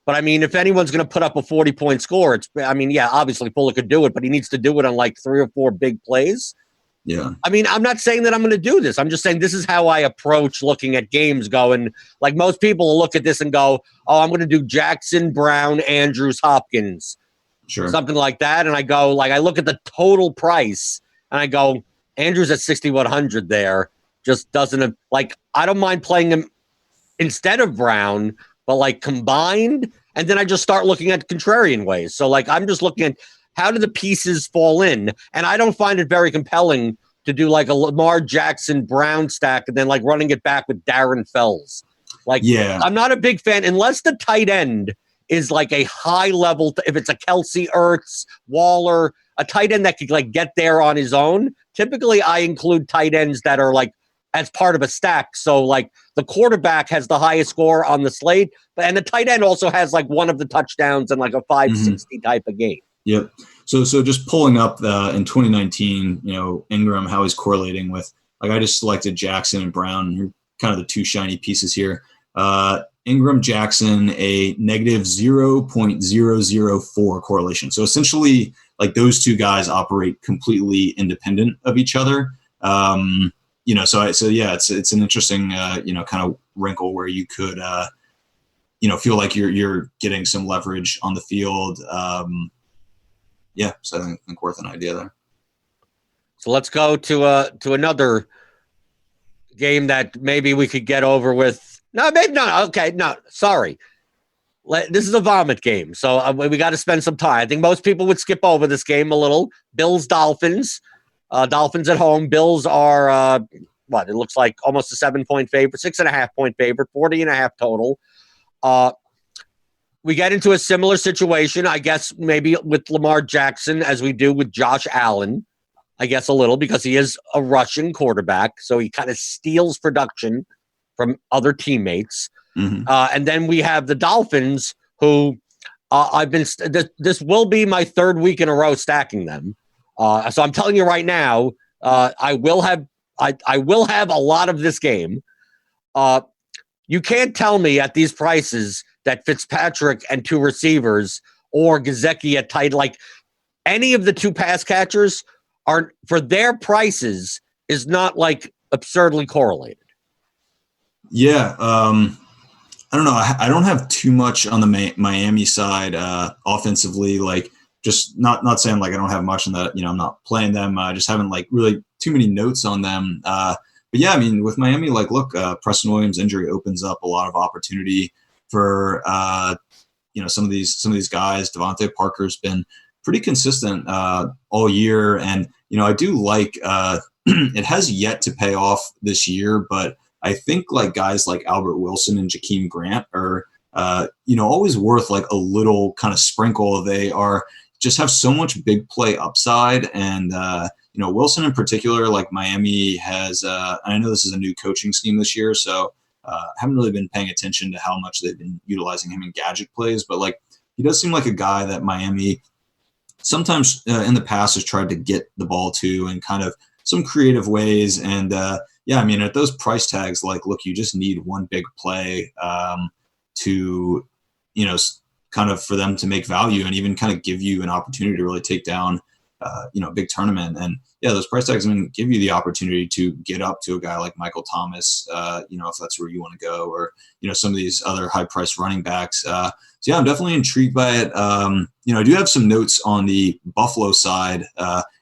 But if anyone's going to put up a 40-point score, obviously Fuller could do it, but he needs to do it on like 3 or 4 big plays. Yeah. I'm not saying that I'm going to do this. I'm just saying this is how I approach looking at games going. Like most people will look at this and go, oh, I'm going to do Jackson, Brown, Andrews, Hopkins. Sure. Something like that. And I go, I look at the total price and I go, Andrews at 6,100 there just doesn't I don't mind playing him instead of Brown, but like combined. And then I just start looking at contrarian ways. So I'm just looking at how do the pieces fall in? And I don't find it very compelling to do like a Lamar Jackson Brown stack and then like running it back with Darren Fells. I'm not a big fan unless the tight end is like a high level. If it's a Kelsey, Ertz, Waller, a tight end that could like get there on his own. Typically I include tight ends that are like as part of a stack. So like the quarterback has the highest score on the slate, and the tight end also has like one of the touchdowns and like a 560 type of game. Yep. So just pulling up in 2019, Ingram, how he's correlating with, I just selected Jackson and Brown, kind of the 2 shiny pieces here. Ingram, Jackson, a negative 0.004 correlation. So essentially like those 2 guys operate completely independent of each other. It's an interesting, kind of wrinkle where you could, feel like you're getting some leverage on the field. So I think worth an idea there. So let's go to another game that maybe we could get over with. No, maybe not. Okay, no, sorry. This is a vomit game, so we got to spend some time. I think most people would skip over this game a little. Bills, Dolphins. Dolphins at home. Bills are, it looks like almost a 7-point favorite, 6.5-point favorite, 40.5 total. We get into a similar situation, I guess, maybe with Lamar Jackson as we do with Josh Allen, I guess a little, because he is a rushing quarterback, so he kind of steals production from other teammates. Mm-hmm. And then we have the Dolphins, who this will be my 3rd week in a row stacking them. So I'm telling you right now, I will have a lot of this game. You can't tell me at these prices that Fitzpatrick and 2 receivers or Gesicki at tight, like any of the 2 pass catchers are for their prices is not like absurdly correlated. Yeah. I don't know. I don't have too much on the Miami side offensively. Like just not saying like I don't have much in that, I'm not playing them. I just haven't like really too many notes on them. But yeah, I mean, with Miami, like, look, Preston Williams' injury opens up a lot of opportunity for, some of these guys. Devontae Parker's been pretty consistent all year. And, I do like it has yet to pay off this year, but I think like guys like Albert Wilson and Jakeem Grant are, always worth like a little kind of sprinkle. They are just have so much big play upside. And, Wilson in particular, like Miami has, I know this is a new coaching scheme this year, so haven't really been paying attention to how much they've been utilizing him in gadget plays, but like he does seem like a guy that Miami sometimes in the past has tried to get the ball to in kind of some creative ways. And yeah, I mean, at those price tags, like, look, you just need one big play to, kind of for them to make value and even kind of give you an opportunity to really take down, a big tournament. And yeah, those price tags give you the opportunity to get up to a guy like Michael Thomas, if that's where you want to go, or, some of these other high priced running backs. So yeah, I'm definitely intrigued by it. I do have some notes on the Buffalo side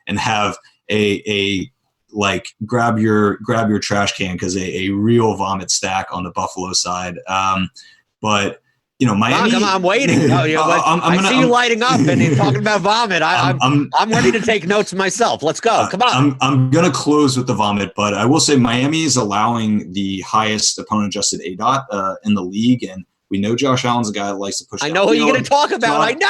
and have a like grab your trash can, because a real vomit stack on the Buffalo side. But Miami. Come on, I'm waiting. I see you lighting up and you're talking about vomit. I'm ready to take notes myself. Let's go. Come on. I'm gonna close with the vomit, but I will say Miami is allowing the highest opponent adjusted ADOT in the league, and we know Josh Allen's a guy that likes to push. I know who you're gonna talk about. I know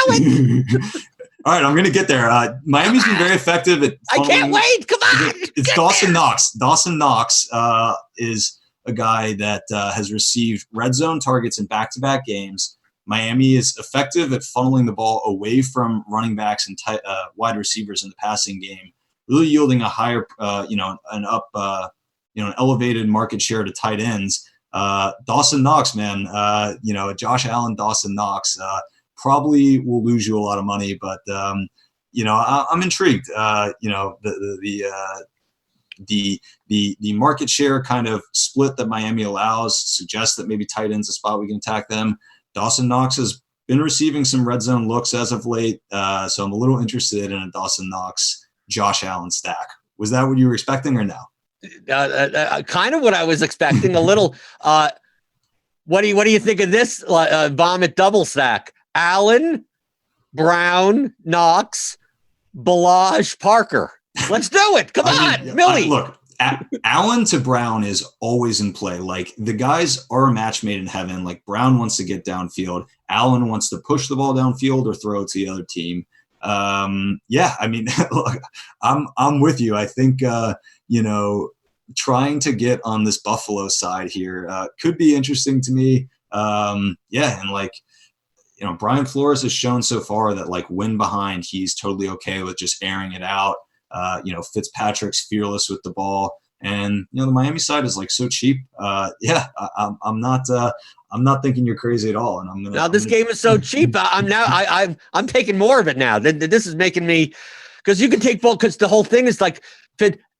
it. All right, I'm going to get there. Miami's been very effective at. I can't wait. Come on. It's Dawson Knox. Dawson Knox is a guy that has received red zone targets in back-to-back games. Miami is effective at funneling the ball away from running backs and wide receivers in the passing game, really yielding a higher, an elevated market share to tight ends. Dawson Knox, man, Josh Allen, Dawson Knox. Probably will lose you a lot of money, but I'm intrigued. The market share kind of split that Miami allows suggests that maybe tight end's a spot we can attack them. Dawson Knox has been receiving some red zone looks as of late, so I'm a little interested in a Dawson Knox Josh Allen stack. Was that what you were expecting or no? Kind of what I was expecting. A little. What do you think of this vomit double stack? Allen, Brown, Knox, Balaj, Parker. Let's do it. Come on, Millie. Look, Allen to Brown is always in play. Like, the guys are a match made in heaven. Like, Brown wants to get downfield. Allen wants to push the ball downfield or throw it to the other team. Yeah, I mean, look, I'm with you. I think, trying to get on this Buffalo side here could be interesting to me. Yeah, and like, Brian Flores has shown so far that like when behind, he's totally okay with just airing it out. Fitzpatrick's fearless with the ball, and the Miami side is like so cheap. Yeah, I'm not thinking you're crazy at all. And now this game is so cheap. I'm taking more of it now. This is making me, because you can take both, because the whole thing is like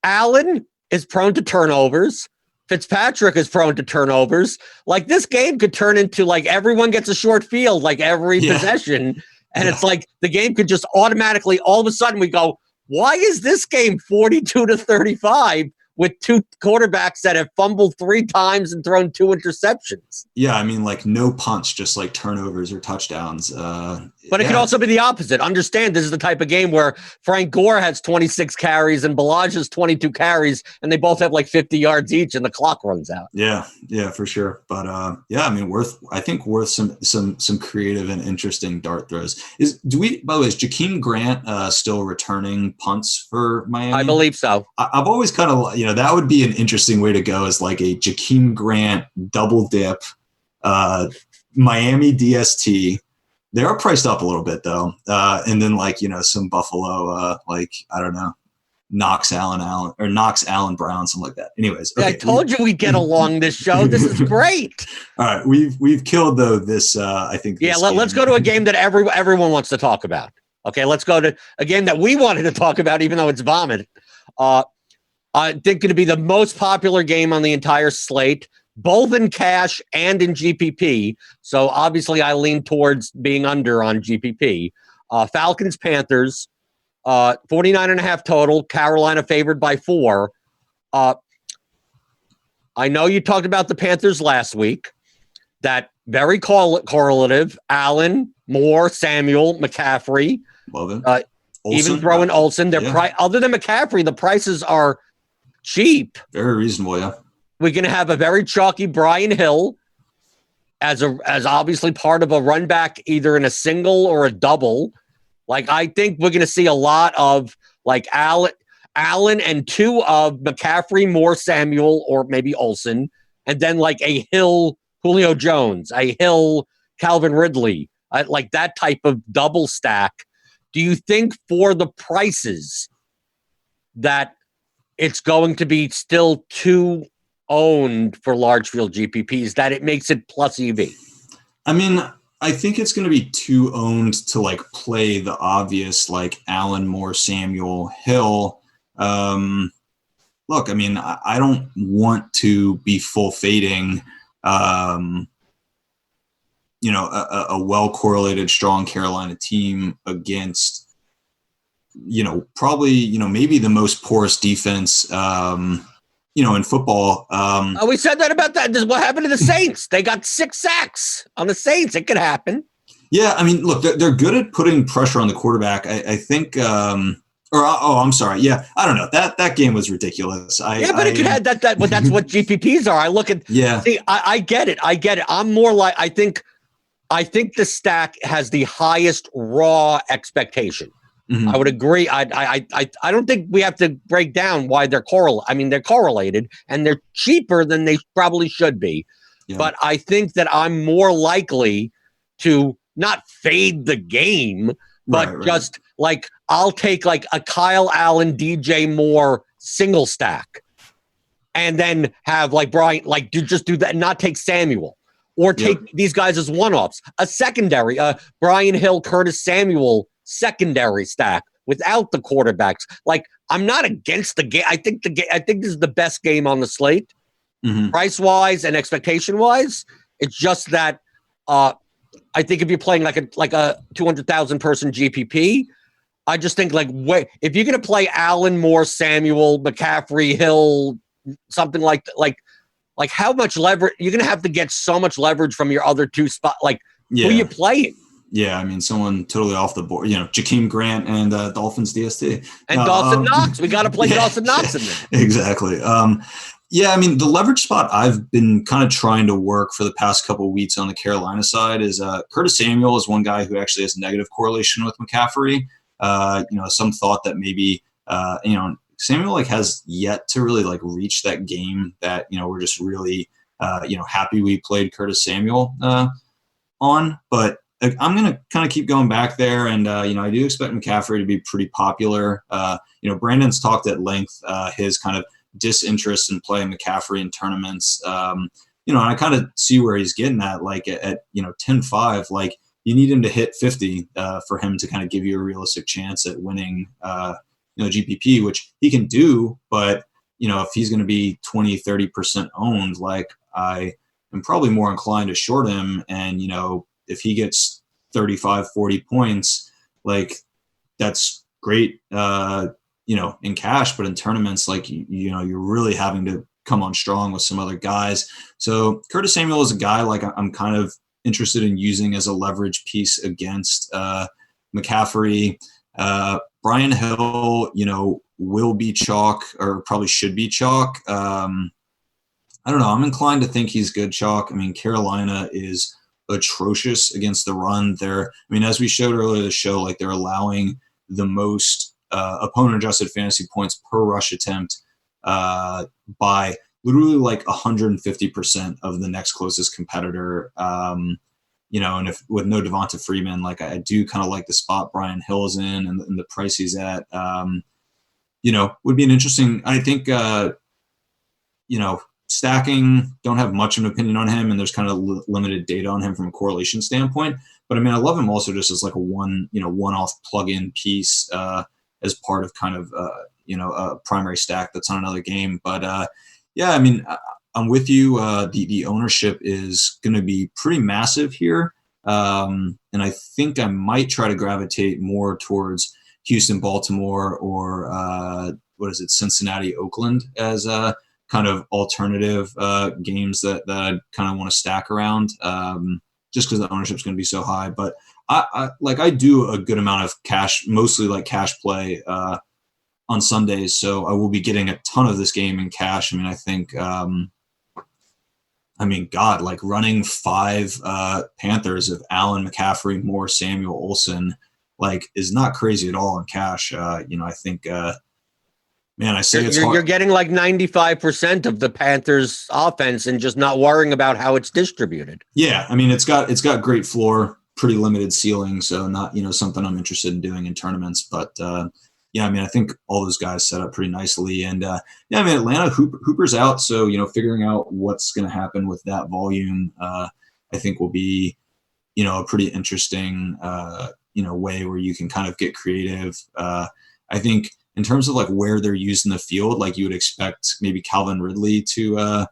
Allen is prone to turnovers. Fitzpatrick is prone to turnovers. Like, this game could turn into like everyone gets a short field like every possession. And it's like the game could just automatically, all of a sudden we go, why is this game 42-35 with two quarterbacks that have fumbled 3 times and thrown 2 interceptions? Yeah, I mean, like, no punts, just like turnovers or touchdowns. But it could also be the opposite. Understand, this is the type of game where Frank Gore has 26 carries and Balaj has 22 carries, and they both have like 50 yards each, and the clock runs out. Yeah, for sure. But yeah, I mean, worth some creative and interesting dart throws. By the way, is Jakeem Grant still returning punts for Miami? I believe so. I've always kind of, that would be an interesting way to go, as like a Jakeem Grant double dip, Miami DST. They are priced up a little bit though. And then like, some Buffalo, like, I don't know, Knox Allen Brown, something like that. Anyways. Okay. I told you we'd get along this show. This is great. All right. We've killed though this, I think. Yeah. Let's go to a game that everyone wants to talk about. Okay. Let's go to a game that we wanted to talk about, even though it's vomit. I think going to be the most popular game on the entire slate, both in cash and in GPP. So obviously I lean towards being under on GPP. Falcons, Panthers, 49.5 total. Carolina favored by 4. I know you talked about the Panthers last week. That very correlative. Allen, Moore, Samuel, McCaffrey. Love it. Even throwing Olsen. Other than McCaffrey, the prices are cheap. Very reasonable, yeah. We're going to have a very chalky Brian Hill as obviously part of a run back, either in a single or a double. Like, I think we're going to see a lot of like Allen and 2 of McCaffrey, Moore, Samuel, or maybe Olsen, and then like a Hill, Julio Jones, a Hill, Calvin Ridley, like that type of double stack. Do you think for the prices that it's going to be still too owned for large field GPPs, that it makes it plus EV? I mean, I think it's going to be too owned to like play the obvious, like Allen, Moore, Samuel, Hill. Look, I mean, I don't want to be full fading, a well correlated, strong Carolina team against, probably, maybe the most porous defense, in football. We said that about that. This is what happened to the Saints. They got 6 sacks on the Saints. It could happen. Yeah, I mean, look, they're good at putting pressure on the quarterback. I think. I'm sorry. Yeah, I don't know. That game was ridiculous. But it could have that. But that's what GPPs are. I look at. Yeah. See, I get it. I'm more like I think the stack has the highest raw expectation. Mm-hmm. I would agree. I don't think we have to break down why they're correlated. I mean, they're correlated and they're cheaper than they probably should be. Yeah. But I think that I'm more likely to not fade the game, but just like I'll take like a Kyle Allen, DJ Moore single stack, and then have like Brian, like just do that and not take Samuel. Or take these guys as one-offs. A secondary, Brian Hill, Curtis Samuel secondary stack without the quarterbacks. Like, I'm not against the game. I think this is the best game on the slate, price-wise and expectation-wise. It's just that I think if you're playing like a 200,000 person GPP, I just think if you're going to play Allen, Moore, Samuel, McCaffrey, Hill, something like how much leverage you're going to have to get so much leverage from your other 2 spot. Like, who are you playing? Yeah, I mean, someone totally off the board. Jakeem Grant and Dolphins DST. And Dawson Knox. We got to play Dawson Knox in there. Exactly. Yeah, I mean, the leverage spot I've been kind of trying to work for the past couple of weeks on the Carolina side is Curtis Samuel is one guy who actually has negative correlation with McCaffrey. Some thought that maybe, Samuel has yet to really reach that game that, we're just really, happy we played Curtis Samuel on. But I'm going to kind of keep going back there. And, I do expect McCaffrey to be pretty popular. Brandon's talked at length his kind of disinterest in playing McCaffrey in tournaments. And I kind of see where he's getting at, at 10-5, you need him to hit 50 for him to kind of give you a realistic chance at winning, GPP, which he can do. But, if he's going to be 20-30% owned, I am probably more inclined to short him. And, if he gets 35-40 points, that's great, in cash, but in tournaments, you're really having to come on strong with some other guys. So Curtis Samuel is a guy I'm kind of interested in using as a leverage piece against McCaffrey. Brian Hill, will be chalk or probably should be chalk. I don't know. I'm inclined to think he's good chalk. I mean, Carolina is atrocious against the run. As we showed earlier in the show, they're allowing the most opponent-adjusted fantasy points per rush attempt by literally 150% of the next closest competitor. And if with no Devonta Freeman, I do kind of like the spot Brian Hill's in and the price he's at, would be an interesting, I think, stacking, don't have much of an opinion on him, and there's kind of limited data on him from a correlation standpoint. But I love him also just as a one-off plug-in piece as part of kind of a primary stack that's on another game. But I'm with you. The ownership is going to be pretty massive here. And I think I might try to gravitate more towards Houston, Baltimore, or Cincinnati, Oakland as kind of alternative games that I kind of want to stack around, just because the ownership is going to be so high. But I do a good amount of cash, mostly like cash play on Sundays, so I will be getting a ton of this game in cash. I mean, I think, like running 5 Panthers of Allen, McCaffrey, Moore, Samuel, Olsen, like is not crazy at all in cash. I think, I say it's hard. You're getting like 95% of the Panthers offense and just not worrying about how it's distributed. Yeah. I mean, it's got great floor, pretty limited ceiling. So not, something I'm interested in doing in tournaments, but I think all those guys set up pretty nicely. And Atlanta Hooper's out. So, figuring out what's going to happen with that volume, I think will be, a pretty interesting, way where you can kind of get creative. I think in terms of like where they're used in the field, like you would expect maybe Calvin Ridley to,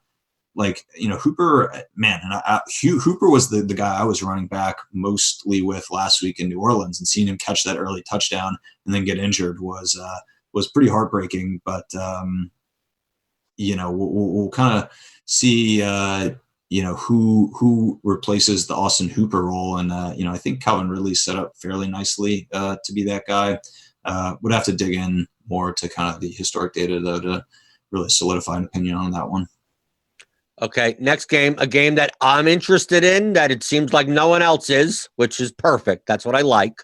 Hooper, man, and Hooper was the guy I was running back mostly with last week in New Orleans, and seeing him catch that early touchdown and then get injured was pretty heartbreaking. But we'll kind of see who replaces the Austin Hooper role, and I think Calvin Ridley set up fairly nicely to be that guy. Would have to dig in more to kind of the historic data though to really solidify an opinion on that one. Okay, next game, a game that I'm interested in that it seems like no one else is, which is perfect. That's what I like.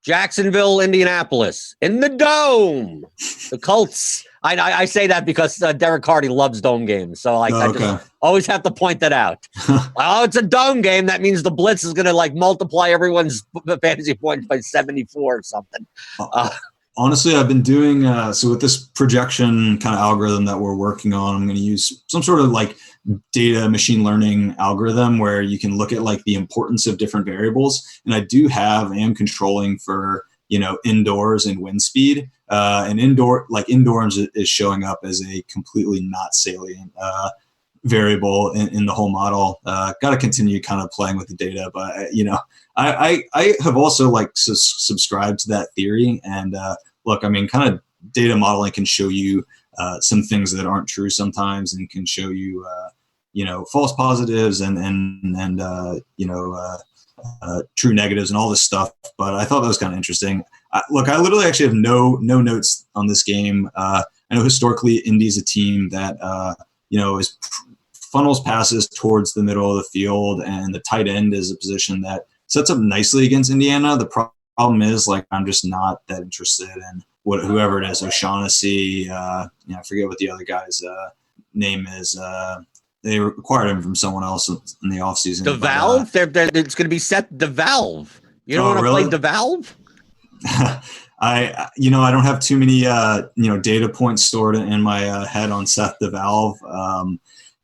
Jacksonville, Indianapolis, in the Dome. The Colts. I say that because Derek Hardy loves Dome games, so I just always have to point that out. It's a Dome game. That means the blitz is going to like multiply everyone's fantasy points by 74 or something. Honestly, I've been doing so with this projection kind of algorithm that we're working on. I'm going to use some sort of like data machine learning algorithm where you can look at like the importance of different variables. And I am controlling for indoors and wind speed. And indoors is showing up as a completely not salient variable in the whole model. Got to continue kind of playing with the data, but I have also like subscribed to that theory. And look, I mean, kind of data modeling can show you some things that aren't true sometimes, and can show you false positives and true negatives and all this stuff. But I thought that was kind of interesting. I literally actually have no notes on this game. I know historically Indy's a team that is funnels passes towards the middle of the field, and the tight end is a position that sets up nicely against Indiana. The problem is, like, I'm just not that interested in whoever it is, O'Shaughnessy. I forget what the other guy's name is. They acquired him from someone else in the offseason. DeValve? It's going to be set DeValve. You don't want to play DeValve? I don't have too many data points stored in my head on Seth DeValve.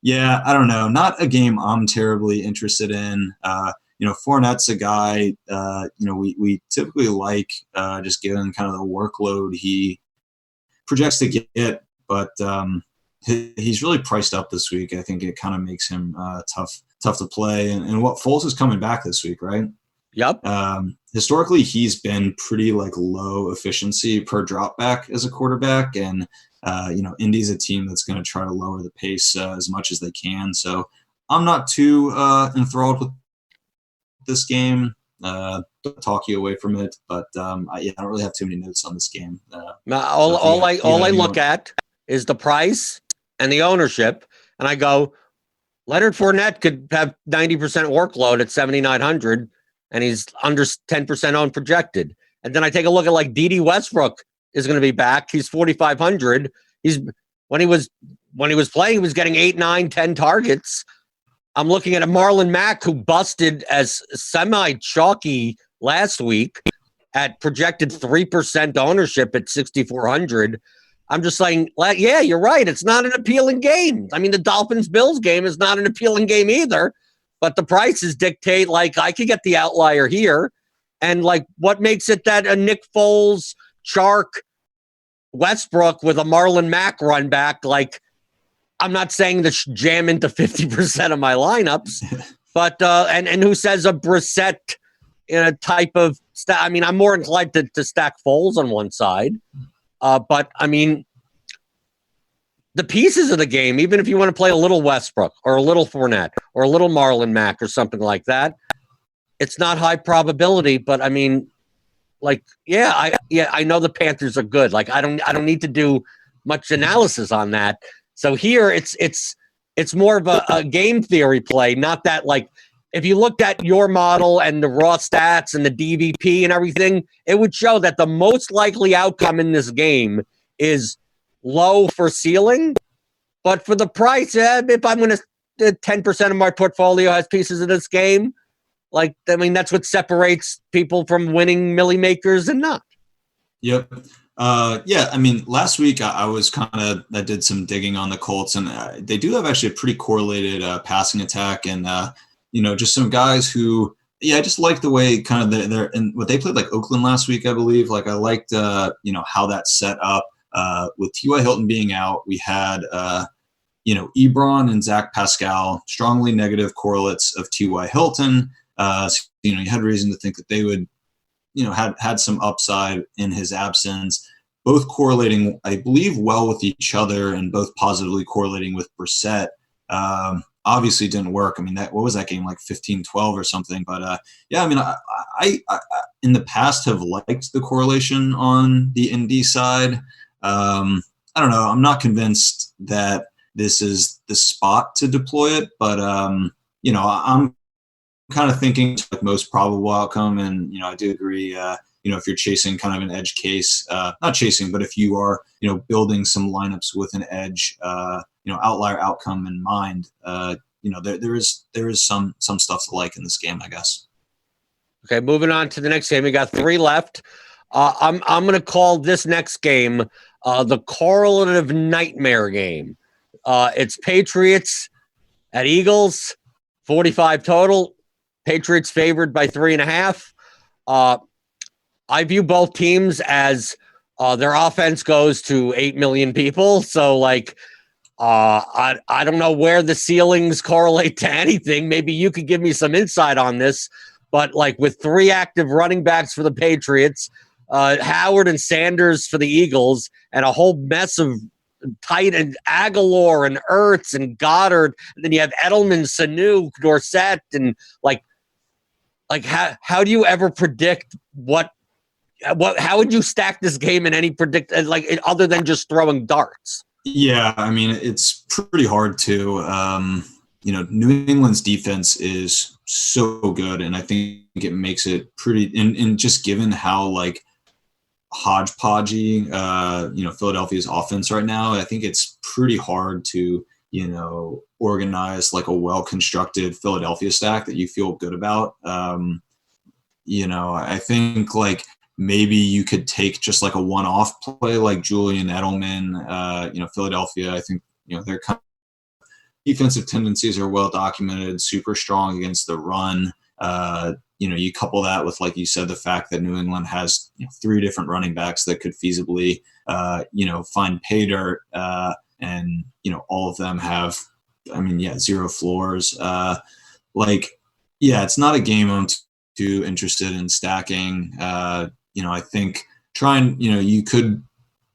I don't know. Not a game I'm terribly interested in. Fournette's a guy, we typically like, just given kind of the workload he projects to get, but he's really priced up this week. I think it kind of makes him tough to play. And what Foles is coming back this week, right? Yep. Historically, he's been pretty like low efficiency per drop back as a quarterback, and Indy's a team that's going to try to lower the pace as much as they can. So I'm not too enthralled with this game. Talk you away from it, but I don't really have too many notes on this game. All I look at is the price and the ownership, and I go, Leonard Fournette could have 90% workload at 7,900, and he's under 10% owned projected. And then I take a look at like D.D. Westbrook is going to be back. He's 4,500. When he was playing, he was getting 8, 9, 10 targets. I'm looking at a Marlon Mack who busted as semi-chalky last week at projected 3% ownership at 6,400. I'm just saying, yeah, you're right. It's not an appealing game. I mean, the Dolphins-Bills game is not an appealing game either, but the prices dictate, like, I could get the outlier here. And, like, what makes it that a Nick Foles, Chark, Westbrook with a Marlon Mack run back, like, I'm not saying to jam into 50% of my lineups, But and who says a Brissett in a type of I mean, I'm more inclined to stack Foles on one side. But I mean, the pieces of the game, even if you want to play a little Westbrook or a little Fournette or a little Marlon Mack or something like that, it's not high probability. But I mean, like, I know the Panthers are good. Like, I don't need to do much analysis on that. So here it's more of a game theory play, not that, like, if you looked at your model and the raw stats and the DVP and everything, it would show that the most likely outcome in this game is low for ceiling. But for the price, if I'm going to 10% of my portfolio has pieces of this game, like, I mean, that's what separates people from winning milli makers and not. Yep. I mean, last week I did some digging on the Colts, and they do have actually a pretty correlated passing attack, and just some guys who, I just like the way kind of they're and what they played like Oakland last week, I believe. Like, I liked how that set up with T.Y. Hilton being out. We had Ebron and Zach Pascal, strongly negative correlates of T.Y. Hilton. You had reason to think that they would, had some upside in his absence, both correlating, I believe, well with each other and both positively correlating with Brissett. Obviously didn't work. I mean, what was that game, like 15-12 or something? But I mean, I in the past have liked the correlation on the ND side. I don't know. I'm not convinced that this is the spot to deploy it, but I'm kind of thinking like most probable outcome. And, I do agree, if you're chasing kind of an edge case, not chasing, but if you are, building some lineups with an edge, outlier outcome in mind, there is some stuff to like in this game, I guess. Okay. Moving on to the next game. We got 3 left. I'm going to call this next game, the correlative nightmare game. It's Patriots at Eagles, 45 total. Patriots favored by 3.5. I view both teams as their offense goes to 8 million people. So, like, I don't know where the ceilings correlate to anything. Maybe you could give me some insight on this. But, like, with 3 active running backs for the Patriots, Howard and Sanders for the Eagles, and a whole mess of tight end Aguilar and Ertz and Goddard, and then you have Edelman, Sanu, Dorsett, and like how do you ever predict how would you stack this game in any other than just throwing darts? Yeah, I mean, it's pretty hard to. New England's defense is so good, and I think it makes it pretty. And just given how like hodgepodgey, Philadelphia's offense right now, I think it's pretty hard to, organize like a well-constructed Philadelphia stack that you feel good about. I think like maybe you could take just like a one-off play like Julian Edelman, Philadelphia. I think, their kind of defensive tendencies are well documented, super strong against the run. You couple that with, like you said, the fact that New England has 3 different running backs that could feasibly, find pay dirt, and all of them have, 0 floors. It's not a game I'm too interested in stacking. I think you could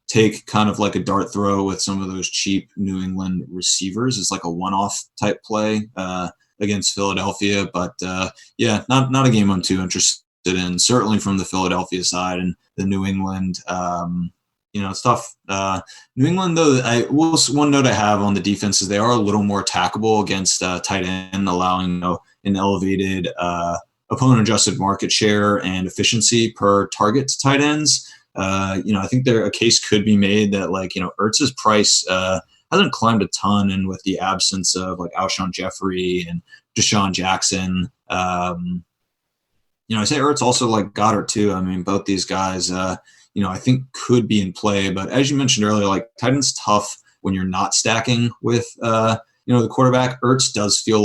take kind of like a dart throw with some of those cheap New England receivers. It's like a one-off type play against Philadelphia, but not a game I'm too interested in. Certainly from the Philadelphia side, and the New England, it's tough. New England, though, one note I have on the defense is they are a little more attackable against tight end, allowing an elevated opponent adjusted market share and efficiency per target to tight ends. I think a case could be made that Ertz's price hasn't climbed a ton, and with the absence of like Alshon Jeffrey and Deshaun Jackson, I say Ertz, also like Goddard too. I mean, both these guys, I think could be in play. But as you mentioned earlier, like tight end's tough when you're not stacking with the quarterback. Ertz does feel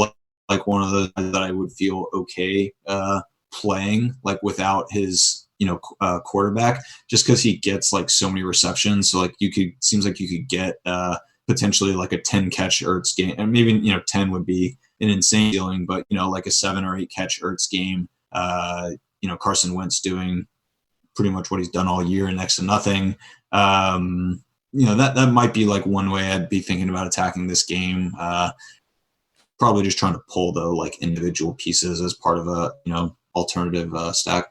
like one of the that I would feel okay playing like without his quarterback, just because he gets like so many receptions. So like seems like you could get potentially like a 10 catch Ertz game, and maybe 10 would be an insane ceiling, but, like a 7 or 8 catch Ertz game, Carson Wentz doing pretty much what he's done all year, next to nothing. That might be like one way I'd be thinking about attacking this game. Probably just trying to pull the like individual pieces as part of a, alternative stack.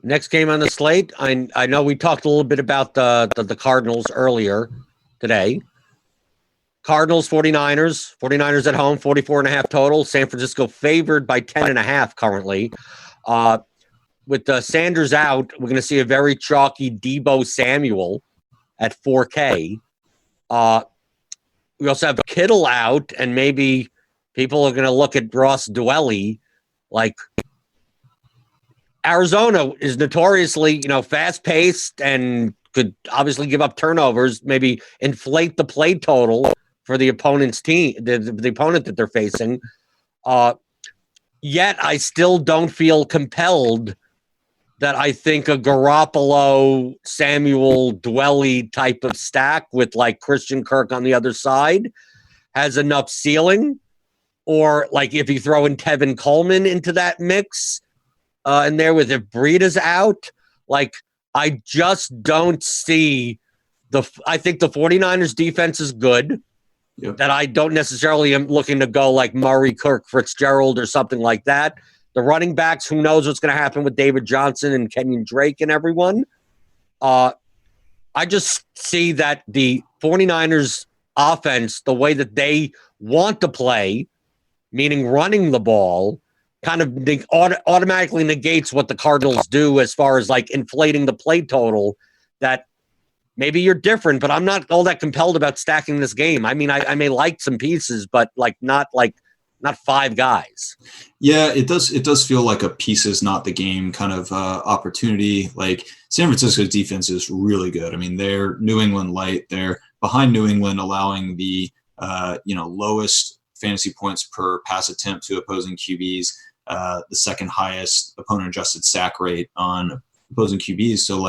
Next game on the slate. I know we talked a little bit about the Cardinals earlier today. Cardinals, 49ers. 49ers at home, 44.5 total. San Francisco favored by 10.5 currently. With Sanders out, we're going to see a very chalky Deebo Samuel at 4K. We also have Kittle out, and maybe people are going to look at Ross Dwelly. Like, Arizona is notoriously, fast-paced and could obviously give up turnovers, maybe inflate the play total for the opponent's team, the opponent that they're facing. Yet I still don't feel compelled that I think a Garoppolo, Samuel, Dwelly type of stack with like Christian Kirk on the other side has enough ceiling. Or like if you throw in Tevin Coleman into that mix, and there with if Breida's out, like I just don't see I think the 49ers defense is good. Yep. That I don't necessarily am looking to go like Murray, Kirk, Fitzgerald or something like that. The running backs, who knows what's going to happen with David Johnson and Kenyon Drake and everyone. I just see that the 49ers offense, the way that they want to play, meaning running the ball, kind of automatically negates what the Cardinals do as far as like inflating the play total. That maybe you're different, but I'm not all that compelled about stacking this game. I mean, I may like some pieces, but not 5 guys. Yeah, it does feel like a pieces, not the game kind of opportunity. Like San Francisco's defense is really good. I mean, they're New England light. They're behind New England, allowing the lowest fantasy points per pass attempt to opposing QBs, the second highest opponent adjusted sack rate on opposing QBs. So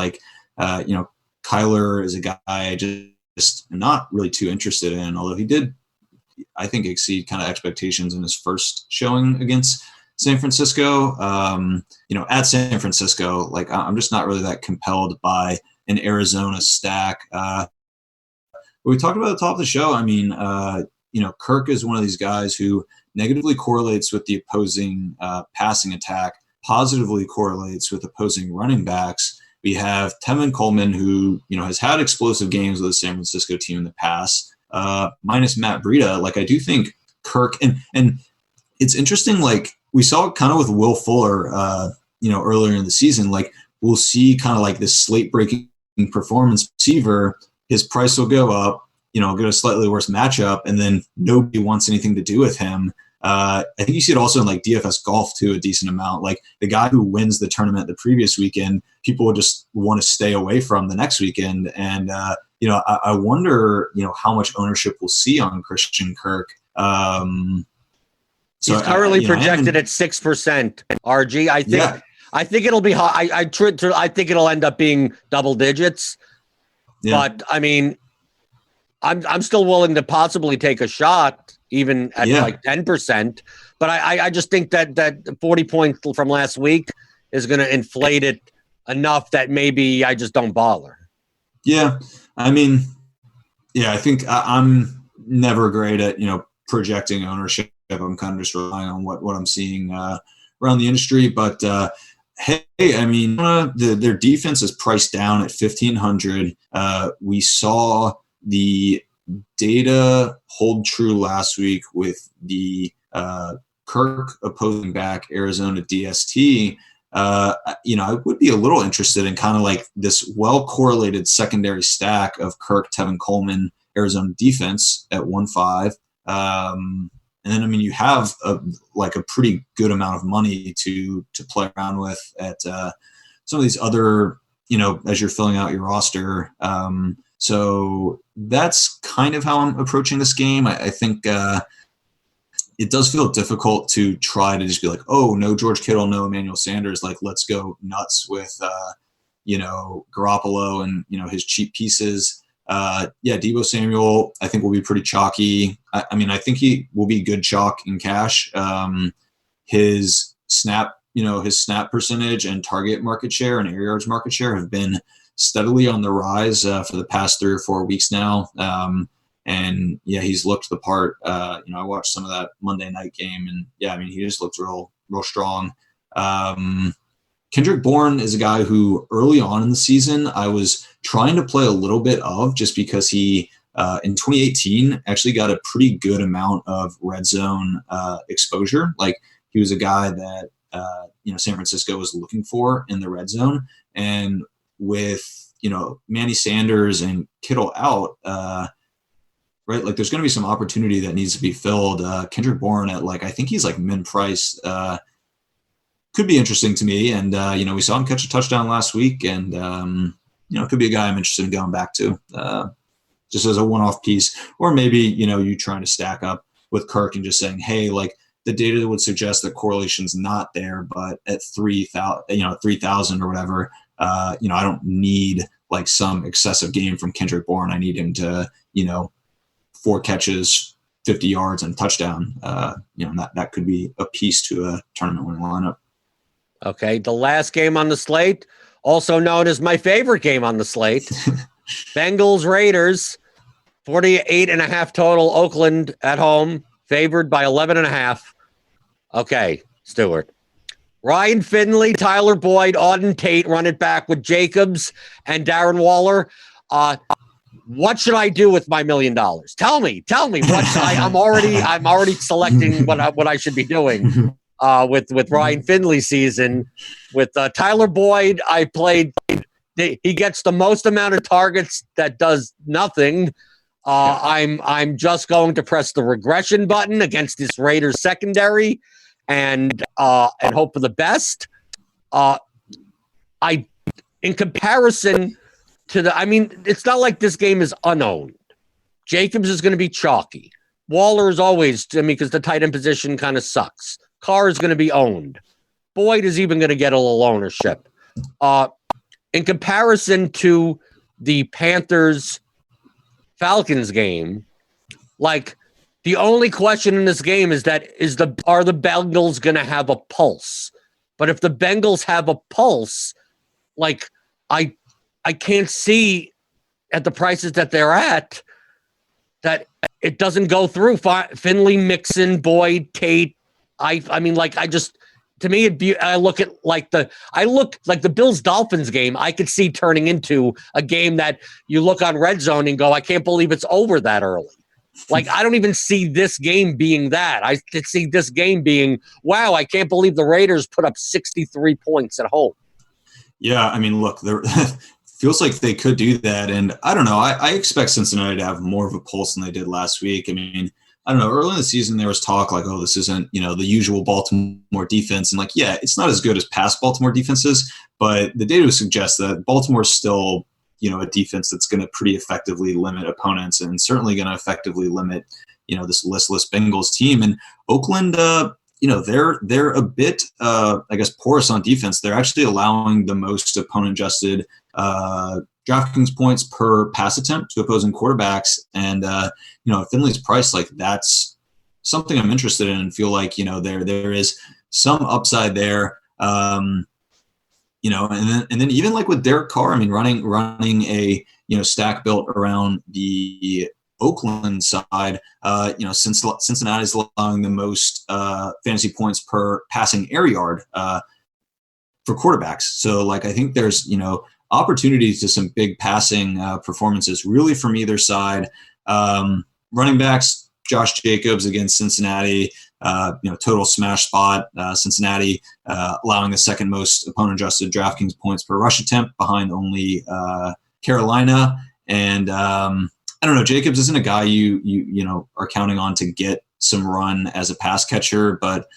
Kyler is a guy I just not really too interested in, although he did, I think, exceed kind of expectations in his first showing against San Francisco. At San Francisco, like I'm just not really that compelled by an Arizona stack. We talked about at the top of the show. I mean, Kirk is one of these guys who negatively correlates with the opposing passing attack, positively correlates with opposing running backs. We have Tevin Coleman, who has had explosive games with the San Francisco team in the past. Minus Matt Breida, like I do think Kirk and it's interesting. Like we saw kind of with Will Fuller, earlier in the season. Like we'll see kind of like this slate breaking performance receiver. His price will go up. Get a slightly worse matchup, and then nobody wants anything to do with him. I think you see it also in like DFS golf too, a decent amount. Like the guy who wins the tournament the previous weekend, people will just want to stay away from the next weekend. And I wonder, how much ownership we'll see on Christian Kirk. He's currently projected at 6%. RG, I think it'll be high. I think it'll end up being double digits. Yeah. But I mean, I'm still willing to possibly take a shot, even at like 10%. But I just think that 40 points from last week is going to inflate it enough that maybe I just don't bother. Yeah. I mean, I think I'm never great at, projecting ownership. I'm kind of just relying on what I'm seeing around the industry. But, hey, I mean, their defense is priced down at 1,500. We saw the data hold true last week with the Kirk opposing back Arizona DST. I would be a little interested in kind of like this well-correlated secondary stack of Kirk, Tevin Coleman, Arizona defense at 1.5. And then, I mean, you have a pretty good amount of money to play around with at some of these other, as you're filling out your roster. So that's kind of how I'm approaching this game. I think it does feel difficult to try to just be like, oh, no George Kittle, no Emmanuel Sanders. Like, let's go nuts with, Garoppolo and, his cheap pieces. Deebo Samuel, I think will be pretty chalky. I think he will be good chalk in cash. His snap percentage and target market share and air yards market share have been steadily on the rise for the past 3 or 4 weeks now. He's looked the part. I watched some of that Monday night game, and he just looked real strong. Kendrick Bourne is a guy who early on in the season I was trying to play a little bit of, just because he in 2018 actually got a pretty good amount of red zone exposure. Like, he was a guy that San Francisco was looking for in the red zone, and with Manny Sanders and Kittle out, right? Like, there's going to be some opportunity that needs to be filled. Kendrick Bourne at I think he's min price. Could be interesting to me. And, we saw him catch a touchdown last week, and, could be a guy I'm interested in going back to just as a one-off piece. Or maybe, you trying to stack up with Kirk and just saying, hey, the data would suggest that correlation's not there, but at 3,000 or whatever, I don't need some excessive game from Kendrick Bourne. I need him to, 4 catches, 50 yards, and touchdown. That could be a piece to a tournament winning lineup. Okay, the last game on the slate, also known as my favorite game on the slate, Bengals Raiders, 48.5 total. Oakland at home, favored by 11.5. Okay, Stewart. Ryan Finley, Tyler Boyd, Auden Tate run it back with Jacobs and Darren Waller. What should I do with my $1 million? Tell me. I'm already selecting what I should be doing. With Ryan Finley's season. With Tyler Boyd, I played. He gets the most amount of targets that does nothing. I'm just going to press the regression button against this Raiders secondary, and hope for the best. In comparison to it's not like this game is unowned. Jacobs is going to be chalky. Waller is always, because the tight end position kind of sucks. Carr is going to be owned. Boyd is even going to get a little ownership. In comparison to the Panthers-Falcons game, the only question in this game is are the Bengals going to have a pulse? But if the Bengals have a pulse, I can't see at the prices that they're at that it doesn't go through. Finley, Mixon, Boyd, Tate. I look at the Bills-Dolphins game. I could see turning into a game that you look on Red Zone and go, I can't believe it's over that early. I don't even see this game being that. I could see this game being, wow, I can't believe the Raiders put up 63 points at home. Yeah, look, feels like they could do that. And I don't know. I expect Cincinnati to have more of a pulse than they did last week. I don't know. Early in the season, there was talk this isn't, the usual Baltimore defense. And it's not as good as past Baltimore defenses, but the data suggests that Baltimore's still, a defense that's going to pretty effectively limit opponents, and certainly going to effectively limit, this listless Bengals team. And Oakland, they're a bit, porous on defense. They're actually allowing the most opponent-adjusted DraftKings points per pass attempt to opposing quarterbacks. And, Finley's price, that's something I'm interested in, and feel there is some upside there. And then even with Derek Carr, running a, stack built around the Oakland side, Cincinnati's allowing the most fantasy points per passing air yard for quarterbacks. So I think there's, opportunities to some big passing performances really from either side. Running backs, Josh Jacobs against Cincinnati, total smash spot. Cincinnati allowing the second most opponent-adjusted DraftKings points per rush attempt, behind only Carolina. And I don't know, Jacobs isn't a guy you are counting on to get some run as a pass catcher, but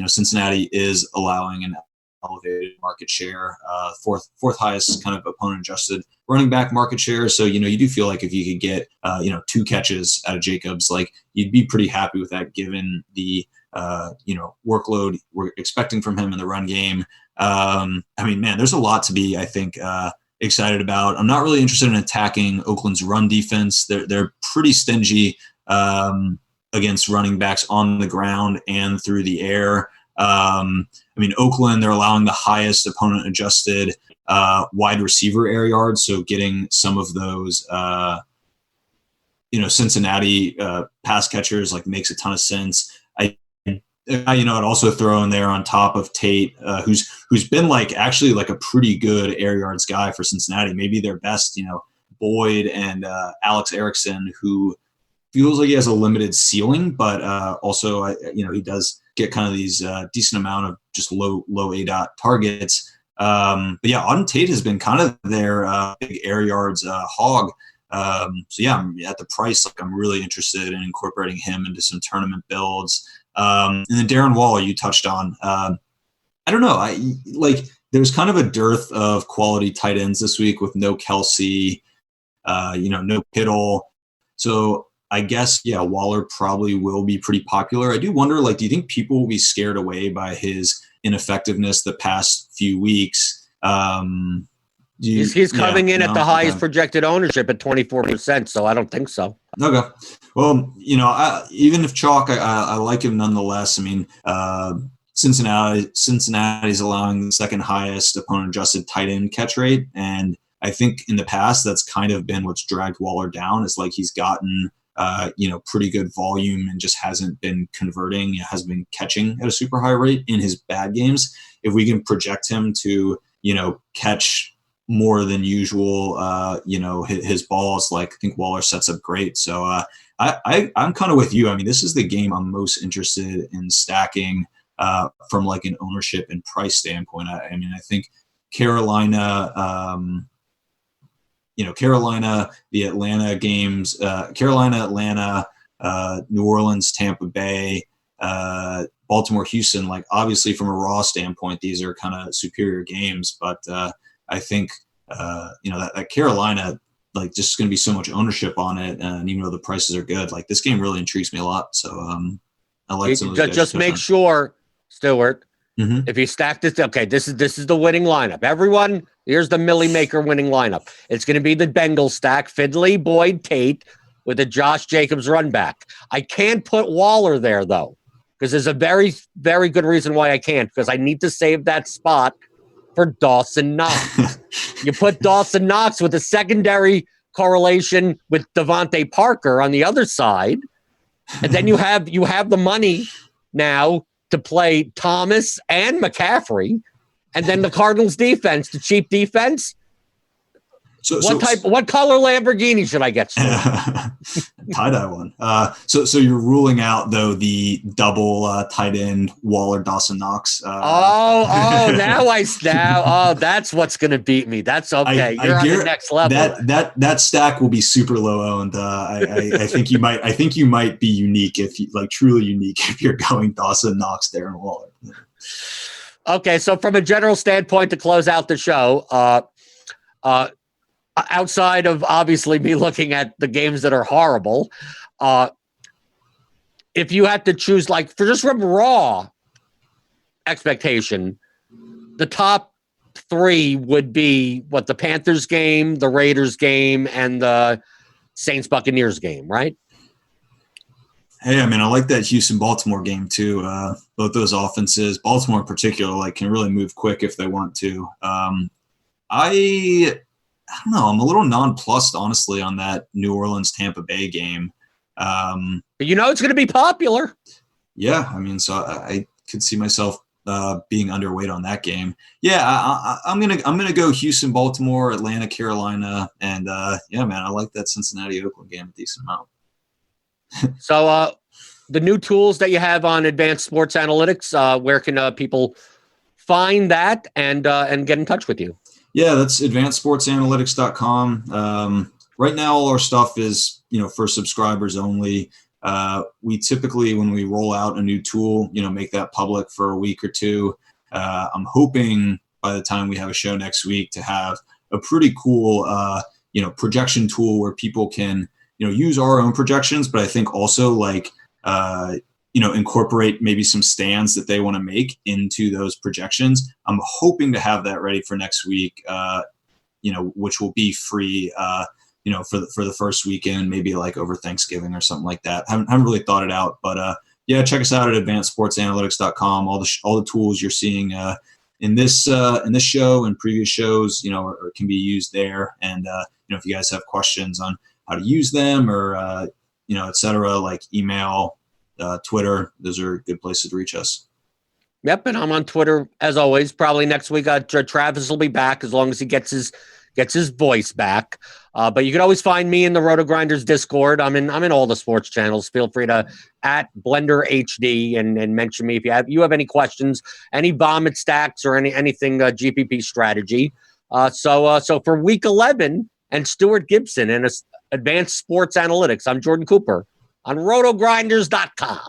Cincinnati is allowing an elevated market share, fourth highest kind of opponent adjusted running back market share. So, you do feel if you could get, 2 catches out of Jacobs, you'd be pretty happy with that, given the, workload we're expecting from him in the run game. Man, there's a lot to be, I think, excited about. I'm not really interested in attacking Oakland's run defense. They're pretty stingy against running backs on the ground and through the air. Oakland, they're allowing the highest opponent adjusted wide receiver air yards, so getting some of those Cincinnati pass catchers like makes a ton of sense. I'd also throw in there on top of Tate, who's been actually a pretty good air yards guy for Cincinnati, maybe their best. Boyd and Alex Erickson, who feels like he has a limited ceiling, but also he does get kind of these decent amount of just low ADOT targets. But yeah, Auden Tate has been kind of their big air yards hog. I'm at the price. I'm really interested in incorporating him into some tournament builds. And then Darren Waller, you touched on. I don't know. There's kind of a dearth of quality tight ends this week with no Kelsey, no Kittle. So I guess, Waller probably will be pretty popular. I do wonder, do you think people will be scared away by his ineffectiveness the past few weeks? He's coming in at the highest projected ownership at 24%, so I don't think so. Okay. Well, even if chalk, I like him nonetheless. Cincinnati's allowing the second highest opponent adjusted tight end catch rate. And I think in the past, that's kind of been what's dragged Waller down. It's he's gotten, pretty good volume and just hasn't been converting, hasn't been catching at a super high rate in his bad games. If we can project him to, catch more than usual, his balls, I think Waller sets up great. So I'm kind of with you. This is the game I'm most interested in stacking from an ownership and price standpoint. I think Carolina, the Atlanta games, Carolina, Atlanta, New Orleans, Tampa Bay, Baltimore, Houston, obviously from a raw standpoint, these are kind of superior games, but I think, that Carolina, just going to be so much ownership on it. And even though the prices are good, this game really intrigues me a lot. So I like some of those guys. Just make sure, Stewart, if you stack this, okay, this is the winning lineup. Everyone, here's the Millie Maker winning lineup. It's going to be the Bengals stack, Fidley, Boyd, Tate, with a Josh Jacobs run back. I can't put Waller there, though, because there's a very, very good reason why I can't, because I need to save that spot for Dawson Knox. You put Dawson Knox with a secondary correlation with Devontae Parker on the other side, and then you have the money now to play Thomas and McCaffrey, and then the Cardinals defense, the cheap defense. What color Lamborghini should I get? Tie-dye one. So you're ruling out though the double tight end Waller Dawson Knox. That's what's going to beat me. That's okay. You're on the next level. That stack will be super low owned. I think you might be unique if you truly unique if you're going Dawson Knox, Darren Waller. Okay, so from a general standpoint to close out the show, outside of obviously me looking at the games that are horrible, if you had to choose, for just from raw expectation, the top three would be the Panthers game, the Raiders game, and the Saints Buccaneers game, right? Hey, I like that Houston-Baltimore game too. Both those offenses, Baltimore in particular, can really move quick if they want to. I don't know. I'm a little nonplussed, honestly, on that New Orleans-Tampa Bay game. It's going to be popular. Yeah, so I could see myself being underweight on that game. Yeah, I'm gonna go Houston-Baltimore, Atlanta-Carolina, and I like that Cincinnati-Oakland game a decent amount. So the new tools that you have on Advanced Sports Analytics, where can people find that and get in touch with you? Yeah, that's advancedsportsanalytics.com. Right now, all our stuff is, for subscribers only. We typically, when we roll out a new tool, make that public for a week or two. I'm hoping by the time we have a show next week to have a pretty cool, projection tool where people can, use our own projections, but I think also incorporate maybe some stands that they want to make into those projections. I'm hoping to have that ready for next week. which will be free, for the first weekend, maybe like over Thanksgiving or something like that. Haven't really thought it out, but check us out at advancedsportsanalytics.com. All the tools you're seeing in this show and previous shows, can be used there. And if you guys have questions on how to use them or et cetera, like email, Twitter, those are good places to reach us. Yep, and I'm on Twitter as always. Probably next week, Travis will be back as long as he gets his voice back. But you can always find me in the RotoGrinders Discord. I'm in all the sports channels. Feel free to @Blender HD and mention me if you have any questions, any vomit stacks or anything GPP strategy. So for week 11 and Stewart Gibson and Advanced Sports Analytics, I'm Jordan Cooper on RotoGrinders.com.